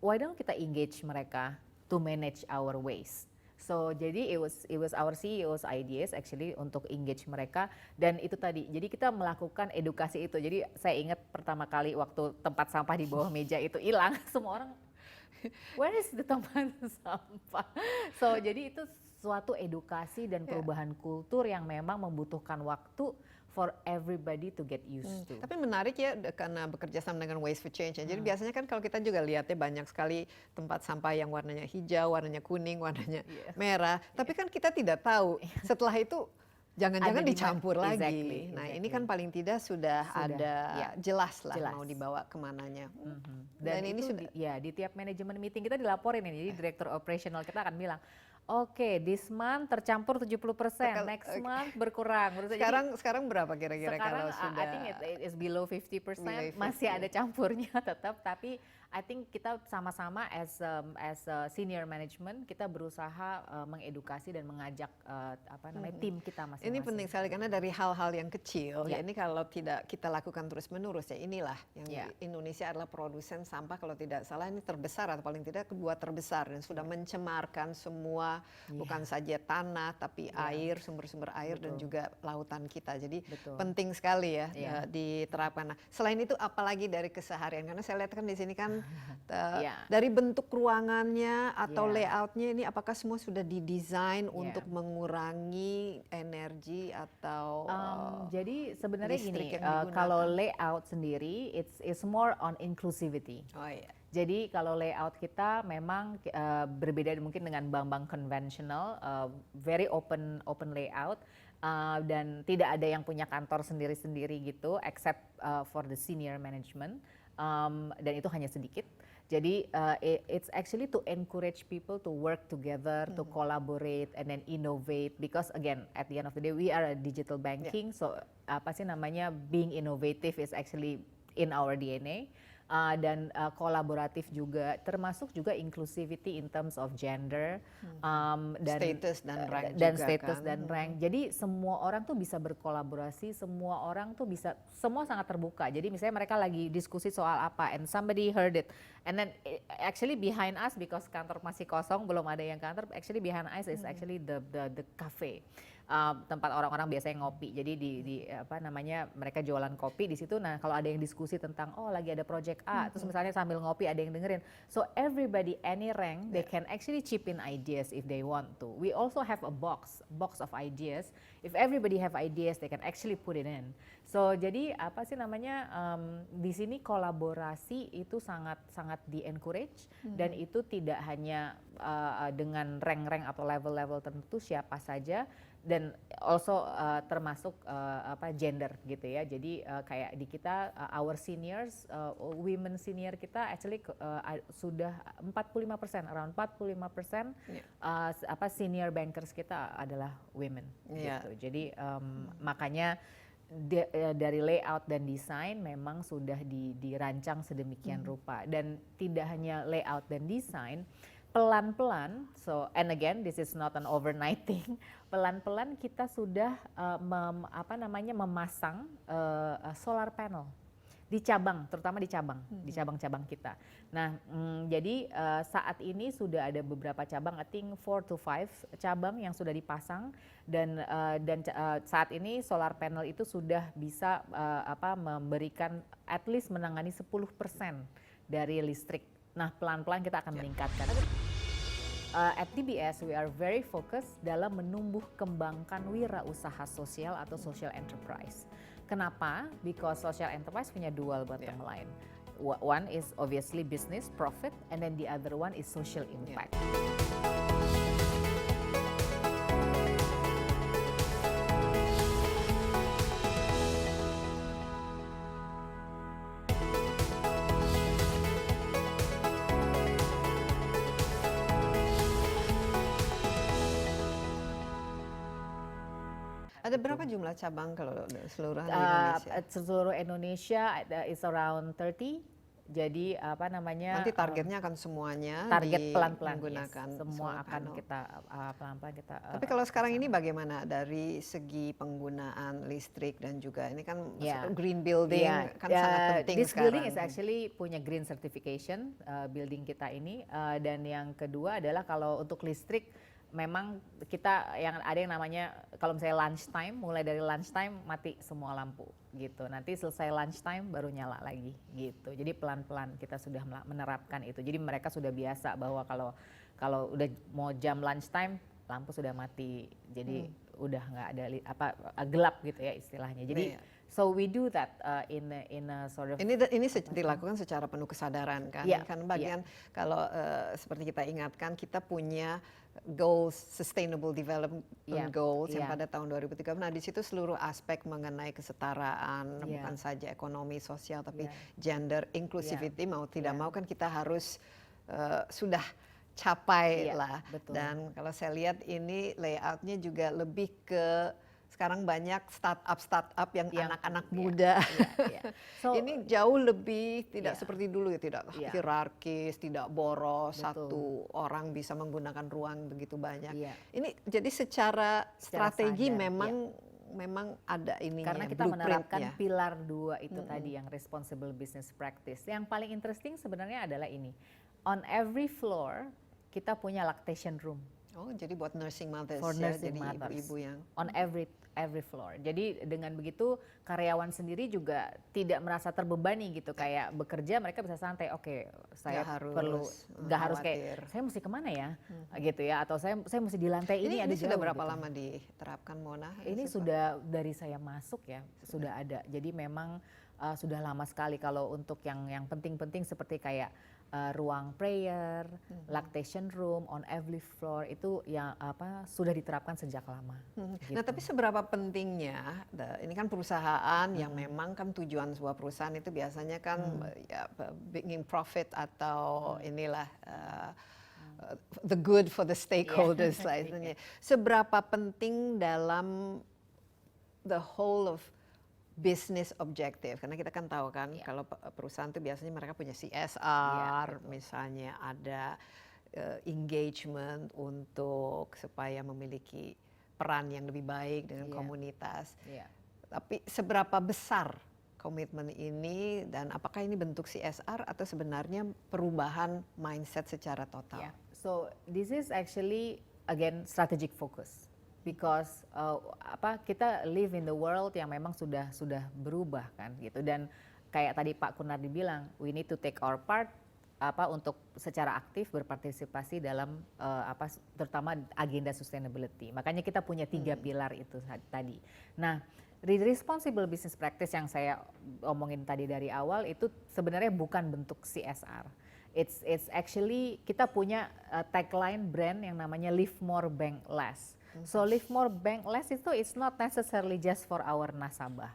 [SPEAKER 4] why don't kita engage mereka to manage our waste. So jadi it was our CEO's ideas actually untuk engage mereka, dan itu tadi. Jadi kita melakukan edukasi itu. Jadi saya ingat pertama kali waktu tempat sampah di bawah meja itu hilang, semua orang where is the tempat sampah? So jadi itu suatu edukasi dan perubahan kultur yang memang membutuhkan waktu for everybody to get used to.
[SPEAKER 1] Tapi menarik ya karena bekerja sama dengan Waste for Change ya. Jadi biasanya kan kalau kita juga lihatnya banyak sekali tempat sampah yang warnanya hijau, warnanya kuning, warnanya merah. Tapi kan kita tidak tahu setelah itu jangan-jangan dicampur lagi. Nah ini kan paling tidak sudah ada jelas lah mau dibawa kemananya.
[SPEAKER 4] Dan ini sudah di tiap manajemen meeting kita dilaporin ini. Jadi direktur operasional kita akan bilang, oke, this month tercampur 70%, next month berkurang.
[SPEAKER 1] Sekarang berapa kira-kira kalau sudah?
[SPEAKER 4] I think it is below 50%, masih ada campurnya tetap, tapi I think kita sama-sama as a senior management kita berusaha mengedukasi dan mengajak tim kita masing-masing.
[SPEAKER 1] Ini penting sekali karena dari hal-hal yang kecil, ya ini kalau tidak kita lakukan terus-menerus ya inilah yang Indonesia adalah produsen sampah kalau tidak salah ini terbesar atau paling tidak kedua terbesar dan sudah mencemarkan semua bukan saja tanah tapi air, sumber-sumber air dan juga lautan kita. Jadi penting sekali ya diterapkan. Nah, selain itu apalagi dari keseharian karena saya lihat kan di sini kan dari bentuk ruangannya atau layoutnya ini apakah semua sudah didesain untuk mengurangi energi atau
[SPEAKER 4] jadi sebenarnya gini kalau layout sendiri it's more on inclusivity. Jadi kalau layout kita memang berbeda mungkin dengan bank-bank konvensional, very open layout. Dan tidak ada yang punya kantor sendiri-sendiri gitu, except for the senior management. Dan itu hanya sedikit. Jadi it's actually to encourage people to work together, to collaborate and then innovate. Because again, at the end of the day, we are a digital banking, so being innovative is actually in our DNA. Dan kolaboratif juga, termasuk juga inclusivity in terms of gender dan
[SPEAKER 1] status dan rank
[SPEAKER 4] status dan rank. Jadi semua orang tuh bisa berkolaborasi, semua orang tuh bisa, semua sangat terbuka. Jadi misalnya mereka lagi diskusi soal apa, and somebody heard it, and then actually behind us because kantor masih kosong, belum ada yang kantor. Actually behind us is actually the cafe. Tempat orang-orang biasanya ngopi. Jadi mereka jualan kopi di situ. Nah, kalau ada yang diskusi tentang lagi ada project A, terus misalnya sambil ngopi ada yang dengerin. So everybody any rank they can actually chip in ideas if they want to. We also have a box of ideas. If everybody have ideas they can actually put it in. So jadi di sini kolaborasi itu sangat di encourage dan itu tidak hanya dengan rank-rank atau level-level tertentu siapa saja. Dan also termasuk gender gitu ya. Jadi kayak di kita our seniors, women senior kita actually sudah 45%, around 45% senior bankers kita adalah women gitu. Jadi makanya dari layout dan desain memang sudah dirancang sedemikian rupa dan tidak hanya layout dan desain. Pelan-pelan, so and again this is not an overnight thing. Pelan-pelan kita sudah memasang solar panel di cabang, terutama di cabang-cabang kita. Nah, jadi saat ini sudah ada beberapa cabang, I think 4 to 5 cabang yang sudah dipasang dan saat ini solar panel itu sudah bisa memberikan at least menangani 10% dari listrik. Nah, pelan-pelan kita akan meningkatkan. At DBS, we are very focused dalam menumbuh kembangkan wirausaha sosial atau social enterprise. Kenapa? Because social enterprise punya dual bottom line. One is obviously business profit, and then the other one is social impact.
[SPEAKER 1] Ada berapa jumlah cabang kalau seluruh Indonesia?
[SPEAKER 4] Seluruh Indonesia is around 30. Jadi
[SPEAKER 1] nanti targetnya akan semuanya
[SPEAKER 4] target pelan-pelan
[SPEAKER 1] menggunakan
[SPEAKER 4] semua akan kita pelan-pelan kita.
[SPEAKER 1] Tapi kalau sekarang ini bagaimana dari segi penggunaan listrik dan juga ini kan green building kan sangat penting
[SPEAKER 4] this
[SPEAKER 1] sekarang.
[SPEAKER 4] Building is actually punya green certification building kita ini dan yang kedua adalah kalau untuk listrik memang kita ada yang namanya kalau misalnya lunch time, mulai dari lunch time mati semua lampu gitu. Nanti selesai lunch time baru nyala lagi gitu. Jadi pelan-pelan kita sudah menerapkan itu. Jadi mereka sudah biasa bahwa kalau udah mau jam lunch time lampu sudah mati. Jadi udah nggak ada gelap gitu ya istilahnya. Jadi so we do that in a sort of
[SPEAKER 1] ini dilakukan secara penuh kesadaran kan. Kan bagian kalau seperti kita ingatkan, kita punya goals, sustainable development goals yang pada tahun 2030. Nah, di situ seluruh aspek mengenai kesetaraan, bukan saja ekonomi, sosial, tapi gender, inclusivity, mau tidak mau kan kita harus sudah capai lah.
[SPEAKER 4] Betul.
[SPEAKER 1] Dan kalau saya lihat ini layoutnya juga lebih ke sekarang banyak startup yang anak-anak muda. So, ini jauh lebih tidak seperti dulu ya, tidak hierarkis, tidak boros, satu orang bisa menggunakan ruang begitu banyak. Ini jadi secara strategi
[SPEAKER 4] sadar,
[SPEAKER 1] memang ada ininya,
[SPEAKER 4] karena kita menerapkan pilar 2 itu tadi yang responsible business practice. Yang paling interesting sebenarnya adalah ini. On every floor kita punya lactation room.
[SPEAKER 1] Oh, jadi buat nursing mothers
[SPEAKER 4] nursing
[SPEAKER 1] jadi
[SPEAKER 4] mothers.
[SPEAKER 1] ibu-ibu yang
[SPEAKER 4] On every floor. Jadi dengan begitu karyawan sendiri juga tidak merasa terbebani gitu, kayak bekerja mereka bisa santai. Oke, saya perlu nggak harus kayak saya mesti kemana ya, gitu ya, atau saya mesti di lantai ini ada
[SPEAKER 1] sudah
[SPEAKER 4] jauh,
[SPEAKER 1] berapa
[SPEAKER 4] gitu.
[SPEAKER 1] lama diterapkan, Mona?
[SPEAKER 4] Ini sudah dari saya masuk ya, sudah ada. Jadi memang sudah lama sekali. Kalau untuk yang penting-penting seperti kayak ruang prayer, lactation room on every floor itu yang sudah diterapkan sejak lama.
[SPEAKER 1] Nah, tapi seberapa pentingnya ini kan perusahaan yang memang kan tujuan sebuah perusahaan itu biasanya kan making profit atau inilah the good for the stakeholders lah istilahnya. Seberapa penting dalam the whole of business objective, karena kita kan tahu kan kalau perusahaan itu biasanya mereka punya CSR, misalnya ada engagement untuk supaya memiliki peran yang lebih baik dengan komunitas. Tapi seberapa besar komitmen ini dan apakah ini bentuk CSR atau sebenarnya perubahan mindset secara total?
[SPEAKER 4] So this is actually again strategic focus. Because kita live in the world yang memang sudah berubah kan gitu, dan kayak tadi Pak Kunardi bilang, we need to take our part untuk secara aktif berpartisipasi dalam terutama agenda sustainability. Makanya kita punya 3 pilar itu tadi. Nah, responsible business practice yang saya omongin tadi dari awal itu sebenarnya bukan bentuk CSR. It's actually kita punya tagline brand yang namanya Live More Bank Less. So Live More Bank Less itu it's not necessarily just for our nasabah.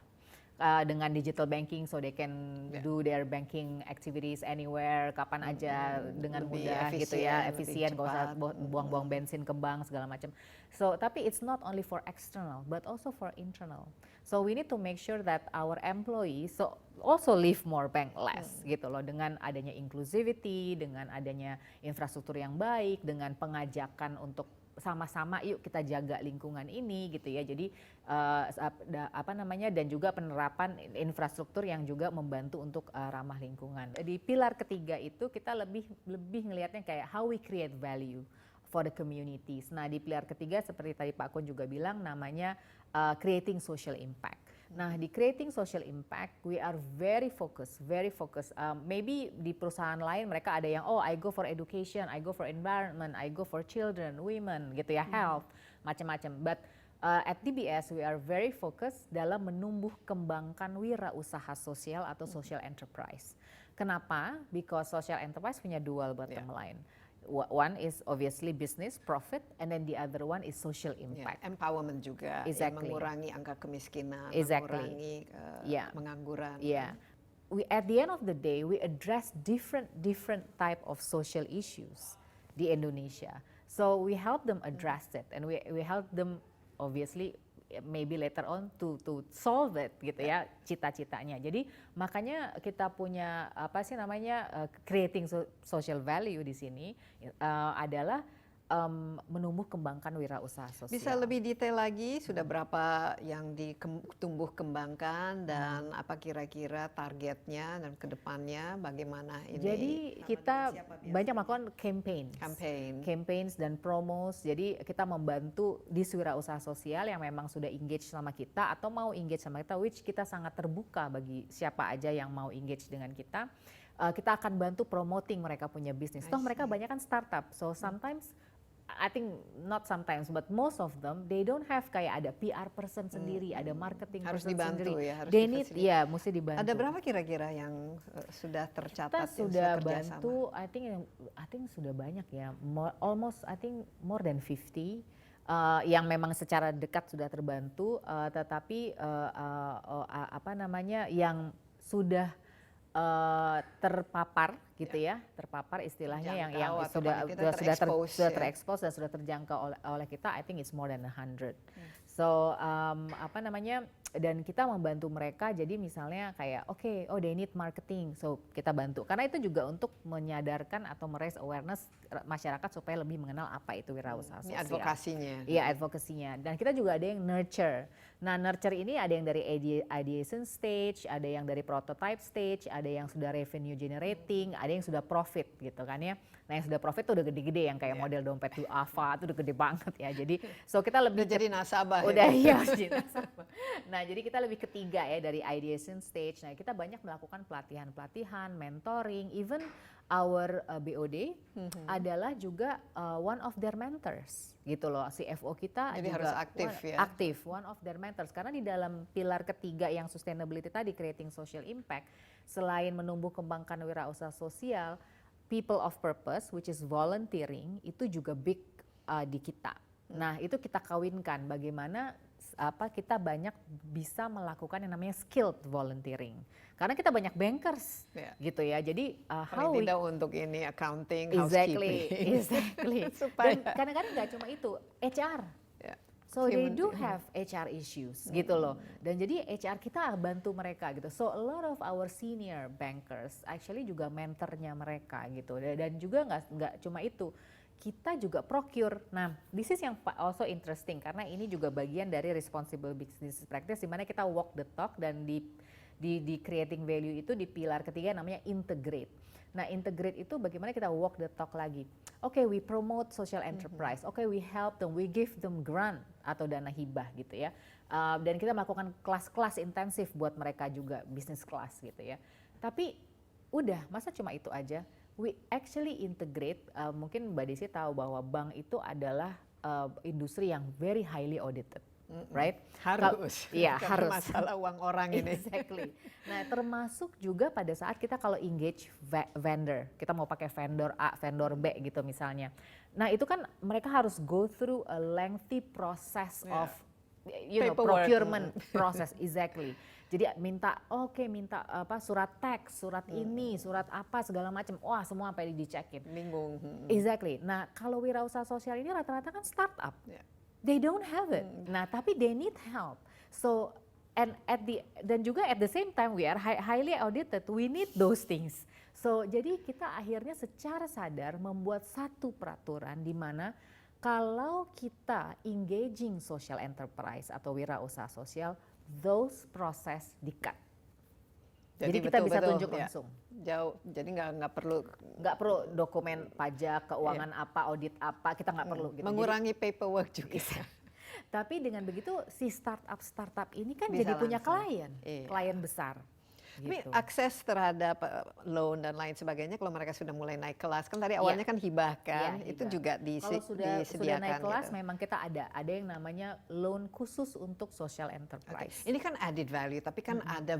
[SPEAKER 4] Dengan digital banking, so they can do their banking activities anywhere, kapan aja dengan mudah gitu ya, efisien, gak usah buang-buang bensin ke bank segala macam. So tapi it's not only for external, but also for internal. So we need to make sure that our employees also live more bank less gitu loh, dengan adanya inclusivity, dengan adanya infrastruktur yang baik, dengan pengajakan untuk sama-sama yuk kita jaga lingkungan ini gitu ya. Jadi dan juga penerapan infrastruktur yang juga membantu untuk ramah lingkungan. Di pilar ketiga itu kita lebih ngelihatnya kayak how we create value for the communities. Nah, di pilar ketiga seperti tadi Pak Kun juga bilang namanya creating social impact. Nah, di creating social impact, we are very focused. Maybe di perusahaan lain mereka ada yang, I go for education, I go for environment, I go for children, women, gitu ya, health, macam-macam. But at DBS, we are very focused dalam menumbuh kembangkan wirausaha sosial atau social enterprise. Kenapa? Because social enterprise punya dual bottom line. One is obviously business profit, and then the other one is social impact.
[SPEAKER 1] Empowerment juga, mengurangi angka kemiskinan, mengurangi pengangguran.
[SPEAKER 4] We at the end of the day we address different type of social issues di Indonesia. So we help them address it, and we help them obviously maybe later on to solve it gitu ya, cita-citanya. Jadi makanya kita punya creating social value di sini adalah menumbuh kembangkan wirausaha sosial.
[SPEAKER 1] Bisa lebih detail lagi, sudah berapa yang ditumbuh kembangkan dan apa kira-kira targetnya dan kedepannya bagaimana ini?
[SPEAKER 4] Jadi kita banyak melakukan campaigns dan promos. Jadi kita membantu di wirausaha sosial yang memang sudah engage sama kita atau mau engage sama kita, which kita sangat terbuka bagi siapa aja yang mau engage dengan kita. Kita akan bantu promoting mereka punya bisnis. Toh mereka banyak kan startup, so sometimes I think not sometimes, but most of them they don't have kayak ada PR person sendiri, ada marketing
[SPEAKER 1] Harus
[SPEAKER 4] person
[SPEAKER 1] dibantu
[SPEAKER 4] sendiri.
[SPEAKER 1] ya, harus
[SPEAKER 4] They need,
[SPEAKER 1] difasilitasi.
[SPEAKER 4] ya mesti dibantu.
[SPEAKER 1] Ada berapa kira-kira yang sudah tercatat,
[SPEAKER 4] Kita
[SPEAKER 1] yang
[SPEAKER 4] sudah
[SPEAKER 1] kerjasama?
[SPEAKER 4] bantu, I think sudah banyak ya, almost I think more than 50 yang memang secara dekat sudah terbantu, tetapi apa namanya yang sudah terpapar gitu ya, terpapar istilahnya yang
[SPEAKER 1] Terjangkau atau
[SPEAKER 4] sudah
[SPEAKER 1] paling tidak terekspos, ya.
[SPEAKER 4] terekspos dan sudah terjangkau oleh kita, I think it's more than 100. So apa namanya, dan kita membantu mereka, jadi misalnya kayak oh they need marketing, so kita bantu karena itu juga untuk menyadarkan atau meraise awareness masyarakat supaya lebih mengenal apa itu wirausaha
[SPEAKER 1] Ini
[SPEAKER 4] sosial.
[SPEAKER 1] advokasinya.
[SPEAKER 4] Iya, advokasinya. Dan kita juga ada yang nurture. Nah, nurture ini ada yang dari ideation stage, ada yang dari prototype stage, ada yang sudah revenue generating, ada yang sudah profit gitu kan ya. Nah, yang sudah profit tuh udah gede-gede, yang kayak model dompet duafa itu udah gede banget ya. Jadi so kita lebih
[SPEAKER 1] Udah jadi nasabah
[SPEAKER 4] udah
[SPEAKER 1] ya.
[SPEAKER 4] iya jadi nasabah. Nah, jadi kita lebih ketiga ya dari ideation stage. Nah, kita banyak melakukan pelatihan-pelatihan, mentoring, even our BOD adalah juga one of their mentors gitu loh. CFO kita
[SPEAKER 1] Jadi
[SPEAKER 4] juga
[SPEAKER 1] harus aktif ya.
[SPEAKER 4] aktif, one of their mentors, karena di dalam pilar ketiga yang sustainability tadi, creating social impact, selain menumbuh kembangkan wirausaha sosial, people of purpose which is volunteering itu juga big di kita. Nah, itu kita kawinkan bagaimana kita banyak bisa melakukan yang namanya skilled volunteering. Karena kita banyak bankers gitu ya. Jadi
[SPEAKER 1] Paling tidak untuk ini accounting,
[SPEAKER 4] exactly.
[SPEAKER 1] Supaya
[SPEAKER 4] Dan kadang-kadang nggak cuma itu, HR. So they do have HR issues gitu loh. Dan jadi HR kita bantu mereka gitu. So a lot of our senior bankers actually juga mentornya mereka gitu. Dan juga nggak cuma itu, kita juga procure. Nah, this is yang also interesting karena ini juga bagian dari responsible business practice di mana kita walk the talk, dan di creating value itu di pilar ketiga namanya integrate. Nah, integrate itu bagaimana kita walk the talk lagi. We promote social enterprise. We help them, we give them grant atau dana hibah gitu ya. Dan kita melakukan kelas-kelas intensif buat mereka juga, business class gitu ya. Tapi udah, masa cuma itu aja? We actually integrate, mungkin Mbak Desi tahu bahwa bank itu adalah industri yang very highly audited. Right?
[SPEAKER 1] Harus.
[SPEAKER 4] Iya,
[SPEAKER 1] Karena
[SPEAKER 4] harus.
[SPEAKER 1] masalah uang orang ini.
[SPEAKER 4] Exactly. Nah, termasuk juga pada saat kita kalau engage vendor, kita mau pakai vendor A, vendor B gitu misalnya. Nah, itu kan mereka harus go through a lengthy process of procurement process, exactly. Jadi minta apa surat teks, surat ini, surat apa segala macam. Wah, semua sampai dicekin.
[SPEAKER 1] Bingung.
[SPEAKER 4] Exactly. Nah, kalau wirausaha sosial ini rata-rata kan startup. They don't have it. Nah, tapi they need help. So, and dan juga at the same time we are highly audited. We need those things. So, jadi kita akhirnya secara sadar membuat satu peraturan di mana kalau kita engaging social enterprise atau wirausaha sosial, those process di-cut. Jadi kita bisa tunjuk langsung.
[SPEAKER 1] Jauh, jadi nggak perlu
[SPEAKER 4] dokumen pajak, keuangan apa, audit apa, kita nggak perlu. Gitu.
[SPEAKER 1] Mengurangi paperwork juga.
[SPEAKER 4] Tapi dengan begitu si startup ini kan
[SPEAKER 1] Bisa
[SPEAKER 4] jadi punya
[SPEAKER 1] langsung.
[SPEAKER 4] klien besar.
[SPEAKER 1] Tapi
[SPEAKER 4] Gitu.
[SPEAKER 1] akses terhadap loan dan lain sebagainya kalau mereka sudah mulai naik kelas, kan tadi awalnya kan hibah kan,
[SPEAKER 4] Iya,
[SPEAKER 1] itu
[SPEAKER 4] hibah.
[SPEAKER 1] juga
[SPEAKER 4] Kalau sudah
[SPEAKER 1] disediakan.
[SPEAKER 4] naik kelas
[SPEAKER 1] gitu.
[SPEAKER 4] memang kita ada yang namanya loan khusus untuk social enterprise.
[SPEAKER 1] Ini kan added value, tapi kan ada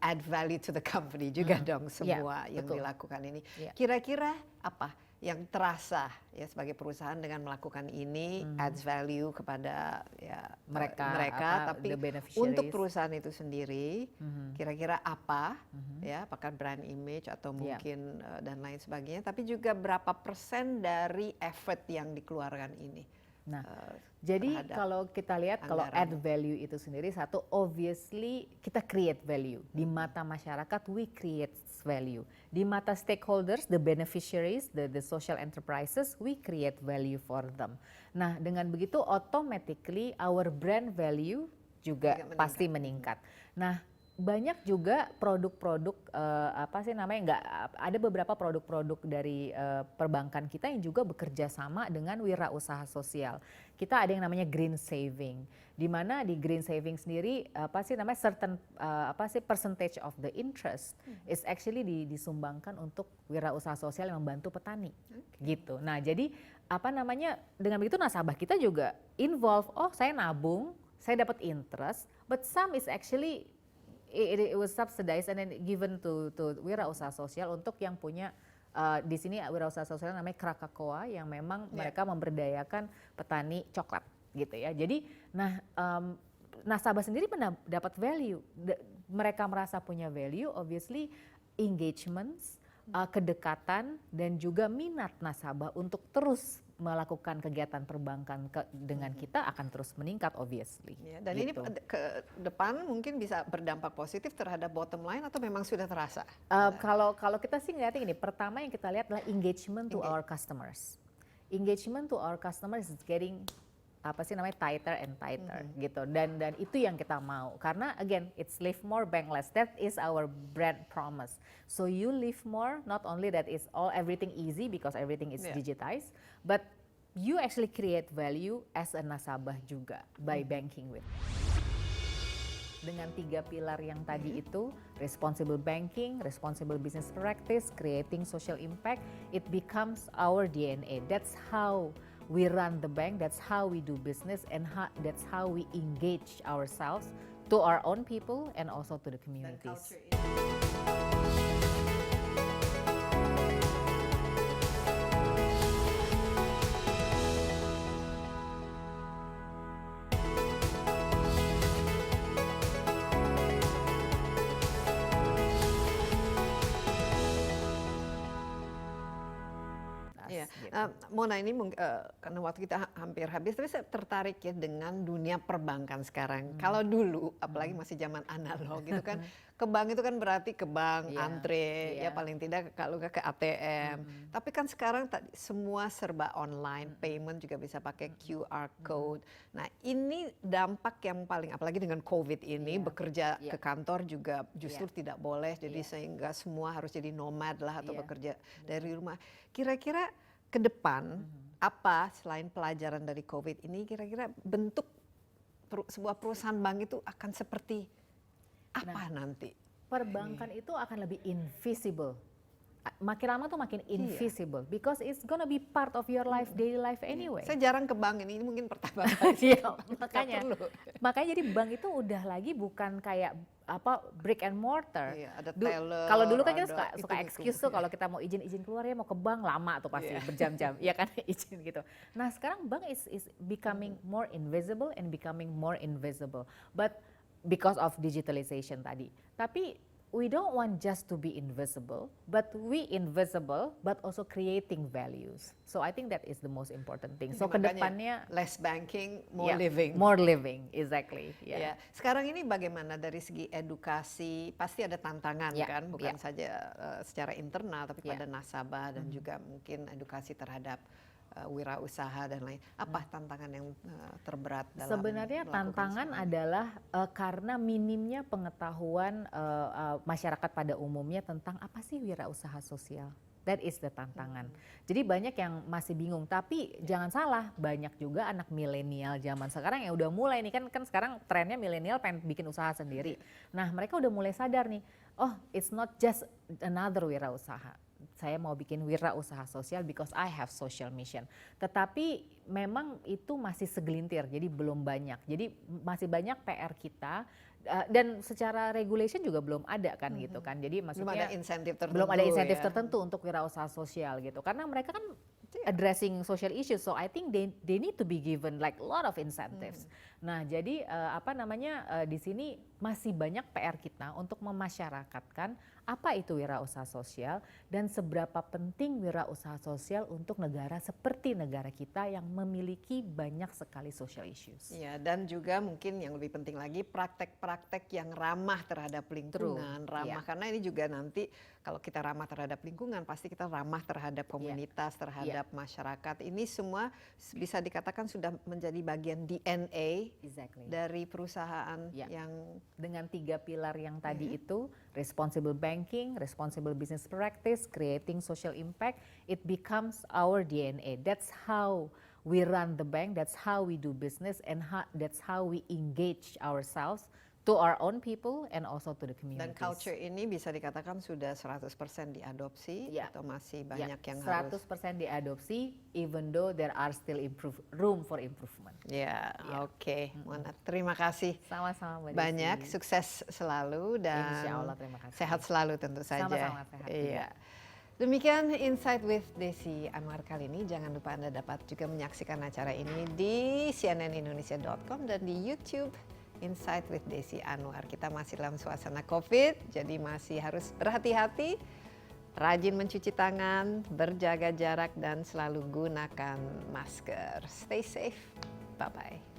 [SPEAKER 1] add value to the company juga dong semua yang
[SPEAKER 4] betul.
[SPEAKER 1] dilakukan ini.
[SPEAKER 4] Iya.
[SPEAKER 1] Kira-kira apa yang terasa ya sebagai perusahaan dengan melakukan ini adds value kepada ya mereka, tapi
[SPEAKER 4] the beneficiaries.
[SPEAKER 1] untuk perusahaan itu sendiri kira-kira apa ya, apakah brand image atau mungkin dan lain sebagainya, tapi juga berapa persen dari effort yang dikeluarkan ini.
[SPEAKER 4] Nah, jadi
[SPEAKER 1] terhadap
[SPEAKER 4] kalau kita lihat kalau
[SPEAKER 1] anggaran.
[SPEAKER 4] add value itu sendiri, satu obviously kita create value. Di mata masyarakat we create value. Di mata stakeholders, the beneficiaries, the social enterprises, we create value for them. Nah, dengan begitu automatically our brand value juga pasti meningkat. Nah, banyak juga produk-produk ada beberapa produk-produk dari perbankan kita yang juga bekerja sama dengan wirausaha sosial. Kita ada yang namanya green saving, di mana di green saving sendiri certain percentage of the interest is actually disumbangkan untuk wirausaha sosial yang membantu petani gitu. Nah, jadi apa namanya, dengan begitu nasabah kita juga involve. Oh, saya nabung, saya dapat interest, but some is actually it was subsidized and then given to wirausaha sosial untuk yang punya di sini wirausaha sosial namanya Krakakoa yang memang mereka memberdayakan petani coklat gitu ya. Jadi nasabah sendiri dapat value. Mereka merasa punya value, obviously engagements, kedekatan dan juga minat nasabah untuk terus melakukan kegiatan perbankan dengan kita akan terus meningkat obviously.
[SPEAKER 1] Ya, dan
[SPEAKER 4] gitu.
[SPEAKER 1] ini ke depan mungkin bisa berdampak positif terhadap bottom line atau memang sudah terasa?
[SPEAKER 4] Kalau kita sih ngeliatnya gini, pertama yang kita lihat adalah engagement to our customers. Engagement to our customers is getting tighter and tighter gitu, dan itu yang kita mau karena again it's live more bank less, that is our brand promise. So you live more, not only that is everything easy because everything is digitized, but you actually create value as a nasabah juga by banking with. Dengan 3 pilar yang tadi itu, responsible banking, responsible business practice, creating social impact, it becomes our DNA. That's how we run the bank, that's how we do business, and that's how we engage ourselves to our own people and also to the communities.
[SPEAKER 1] Ya, Mona ini karena waktu kita hampir habis, tapi saya tertarik ya dengan dunia perbankan sekarang. Kalau dulu, apalagi masih zaman analog gitu kan, ke bank itu kan berarti ke bank, antre, ya paling tidak kalau nggak ke ATM. Tapi kan sekarang semua serba online, payment juga bisa pakai QR code. Nah ini dampak yang paling, apalagi dengan COVID ini, bekerja ke kantor juga justru tidak boleh, jadi sehingga semua harus jadi nomad lah atau bekerja dari rumah. Kira-kira ke depan apa selain pelajaran dari COVID ini, kira-kira bentuk sebuah perusahaan bank itu akan seperti apa nanti?
[SPEAKER 4] Perbankan itu akan lebih invisible. Makin lama tuh makin invisible because it's gonna be part of your life, daily life anyway.
[SPEAKER 1] Saya jarang ke bank, ini mungkin pertama kali.
[SPEAKER 4] makanya jadi bank itu udah lagi bukan kayak brick and mortar.
[SPEAKER 1] Ada teller.
[SPEAKER 4] Kalau dulu kan kita suka excuse tuh kalau kita mau izin keluar ya mau ke bank lama tuh pasti berjam-jam, ya kan izin gitu. Nah sekarang bank is becoming more invisible and becoming more invisible, but because of digitalization tadi. Tapi we don't want just to be invisible, but we invisible, but also creating values. So I think that is the most important thing. So kedepannya
[SPEAKER 1] less banking, more living.
[SPEAKER 4] More living, exactly.
[SPEAKER 1] Sekarang ini bagaimana dari segi edukasi? Pasti ada tantangan kan, bukan saja secara internal, tapi pada nasabah dan juga mungkin edukasi terhadap wirausaha dan lain. Apa tantangan yang terberat dalam
[SPEAKER 4] sebenarnya tantangan adalah karena minimnya pengetahuan masyarakat pada umumnya tentang apa sih wirausaha sosial. That is the tantangan. Jadi banyak yang masih bingung, tapi jangan salah, banyak juga anak milenial zaman sekarang yang udah mulai nih, kan sekarang trennya milenial pengen bikin usaha sendiri. Nah, mereka udah mulai sadar nih, oh it's not just another wirausaha. Saya mau bikin wirausaha sosial because I have social mission. Tetapi memang itu masih segelintir, jadi belum banyak. Jadi masih banyak PR kita dan secara regulation juga belum ada kan gitu kan. Jadi maksudnya belum ada insentif tertentu untuk wirausaha sosial gitu. Karena mereka kan addressing social issues, so I think they need to be given like a lot of incentives. Nah, jadi di sini masih banyak PR kita untuk memasyarakatkan apa itu wirausaha sosial dan seberapa penting wirausaha sosial untuk negara seperti negara kita yang memiliki banyak sekali social issues.
[SPEAKER 1] Ya, dan juga mungkin yang lebih penting lagi praktek-praktek yang ramah terhadap lingkungan, karena ini juga nanti kalau kita ramah terhadap lingkungan pasti kita ramah terhadap komunitas, terhadap masyarakat. Ini semua bisa dikatakan sudah menjadi bagian DNA dari perusahaan yang
[SPEAKER 4] dengan 3 pilar yang tadi itu, responsible banking, responsible business practice, creating social impact, it becomes our DNA. That's how we run the bank, that's how we do business, and that's how we engage ourselves to our own people and also to the communities.
[SPEAKER 1] Dan culture ini bisa dikatakan sudah 100% diadopsi
[SPEAKER 4] Ya.
[SPEAKER 1] atau masih banyak yang
[SPEAKER 4] 100%
[SPEAKER 1] harus
[SPEAKER 4] diadopsi, even though there are still room for improvement.
[SPEAKER 1] ya, oke. Mona, terima kasih
[SPEAKER 4] Sama-sama Mbak Desi.
[SPEAKER 1] banyak, sukses selalu dan
[SPEAKER 4] Insya Allah, terima kasih.
[SPEAKER 1] sehat selalu tentu saja.
[SPEAKER 4] Sama-sama sehat
[SPEAKER 1] Iya. Demikian Insight with Desi Anwar kali ini. Jangan lupa Anda dapat juga menyaksikan acara ini di cnnindonesia.com dan di YouTube Insight with Desi Anwar. Kita masih dalam suasana COVID, jadi masih harus berhati-hati, rajin mencuci tangan, berjaga jarak dan selalu gunakan masker. Stay safe. Bye-bye.